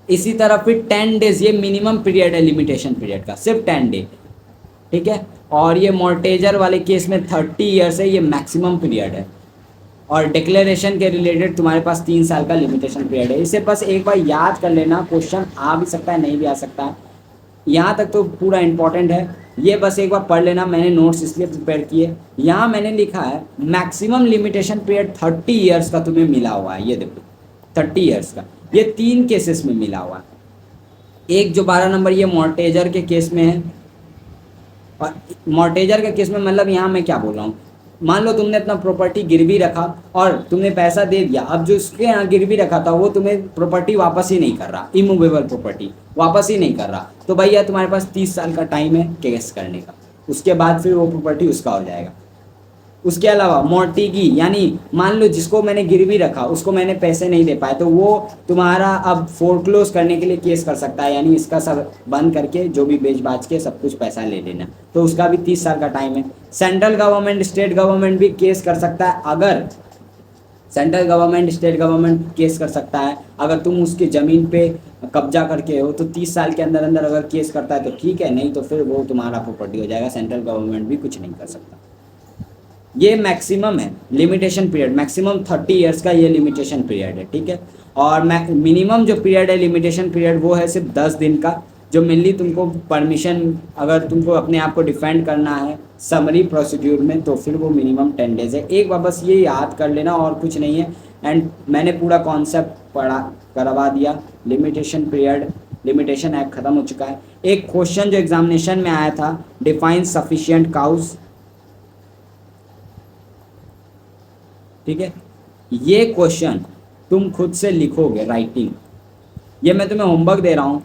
इसी तरह फिर 10 डेज, ये मिनिमम पीरियड है लिमिटेशन पीरियड का, सिर्फ 10 डे, ठीक है। और ये मॉर्टेजर वाले केस में 30 ईयर्स है, ये मैक्सिमम पीरियड है। और डिक्लेरेशन के रिलेटेड तुम्हारे पास 3 साल का लिमिटेशन पीरियड है। इसे बस एक बार याद कर लेना, क्वेश्चन आ भी सकता है नहीं भी आ सकता है, यहाँ तक तो पूरा इंपॉर्टेंट है। ये बस एक बार पढ़ लेना, मैंने नोट्स इसलिए प्रिपेयर किए। यहाँ मैंने लिखा है मैक्सिमम लिमिटेशन पीरियड 30 ईयर्स का तुम्हें मिला हुआ है, ये देखो 30 ईयर्स का, ये 3 केसेस में मिला हुआ है। एक जो 12 नंबर ये मॉर्टेजर के केस में है, और मॉर्टेजर के केस में मतलब यहाँ मैं क्या बोल रहा हूँ, मान लो तुमने अपना प्रॉपर्टी गिरवी रखा और तुमने पैसा दे दिया, अब जो उसके यहाँ गिरवी रखा था वो तुम्हें प्रॉपर्टी वापस ही नहीं कर रहा, इमूवेबल प्रॉपर्टी वापस ही नहीं कर रहा, तो भैया तुम्हारे पास 30 साल का टाइम है केस करने का, उसके बाद फिर वो प्रॉपर्टी उसका हो जाएगा। उसके अलावा मोर्टिगी, यानी मान लो जिसको मैंने गिरवी रखा उसको मैंने पैसे नहीं दे पाए, तो वो तुम्हारा अब फोरक्लोज करने के लिए केस कर सकता है, यानी इसका सब बंद करके जो भी बेच बाच के सब कुछ पैसा ले लेना, तो उसका भी 30 साल का टाइम है। सेंट्रल गवर्नमेंट स्टेट गवर्नमेंट भी केस कर सकता है, अगर central government state government case कर सकता है अगर तुम उसकी ज़मीन पे कब्जा करके हो, तो 30 साल के अंदर अंदर अगर केस करता है तो ठीक है, नहीं तो फिर वो तुम्हारा प्रॉपर्टी हो जाएगा, सेंट्रल गवर्नमेंट भी कुछ नहीं कर सकता। ये मैक्सिमम है लिमिटेशन पीरियड, मैक्सिमम 30 इयर्स का ये लिमिटेशन पीरियड है, ठीक है। और मिनिमम जो पीरियड है लिमिटेशन पीरियड वो है सिर्फ 10 दिन का, जो मेनली तुमको परमिशन, अगर तुमको अपने आप को डिफेंड करना है समरी प्रोसीड्यूर में, तो फिर वो मिनिमम 10 डेज है। एक बार बस ये याद कर लेना और कुछ नहीं है। एंड मैंने पूरा कॉन्सेप्ट पढ़ा करवा दिया, लिमिटेशन पीरियड, लिमिटेशन एक्ट खत्म हो चुका है। एक क्वेश्चन जो एग्जामिनेशन में आया था, डिफाइन सफिशिएंट काउज, ठीक है, ये क्वेश्चन तुम खुद से लिखोगे राइटिंग, ये मैं तुम्हें होमवर्क दे रहा हूँ।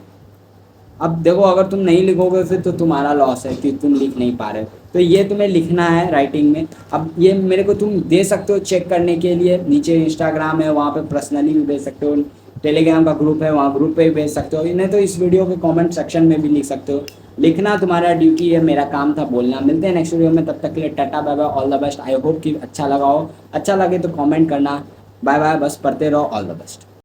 अब देखो अगर तुम नहीं लिखोगे फिर तो तुम्हारा लॉस है कि तुम लिख नहीं पा रहे हो, तो ये तुम्हें लिखना है राइटिंग में। अब ये मेरे को तुम दे सकते हो चेक करने के लिए, नीचे इंस्टाग्राम है वहाँ पे पर्सनली भी भेज सकते हो, टेलीग्राम का ग्रुप है वहाँ ग्रुप पे भी भेज सकते हो, इन्हें तो इस वीडियो के कमेंट सेक्शन में भी लिख सकते हो। लिखना तुम्हारा ड्यूटी है, मेरा काम था बोलना। मिलते हैं नेक्स्ट वीडियो में, तब तक के लिए tata bye bye, all the best. I hope कि अच्छा लगा हो, अच्छा लगे तो कमेंट करना। बाय बाय, बस पढ़ते रहो, ऑल द बेस्ट।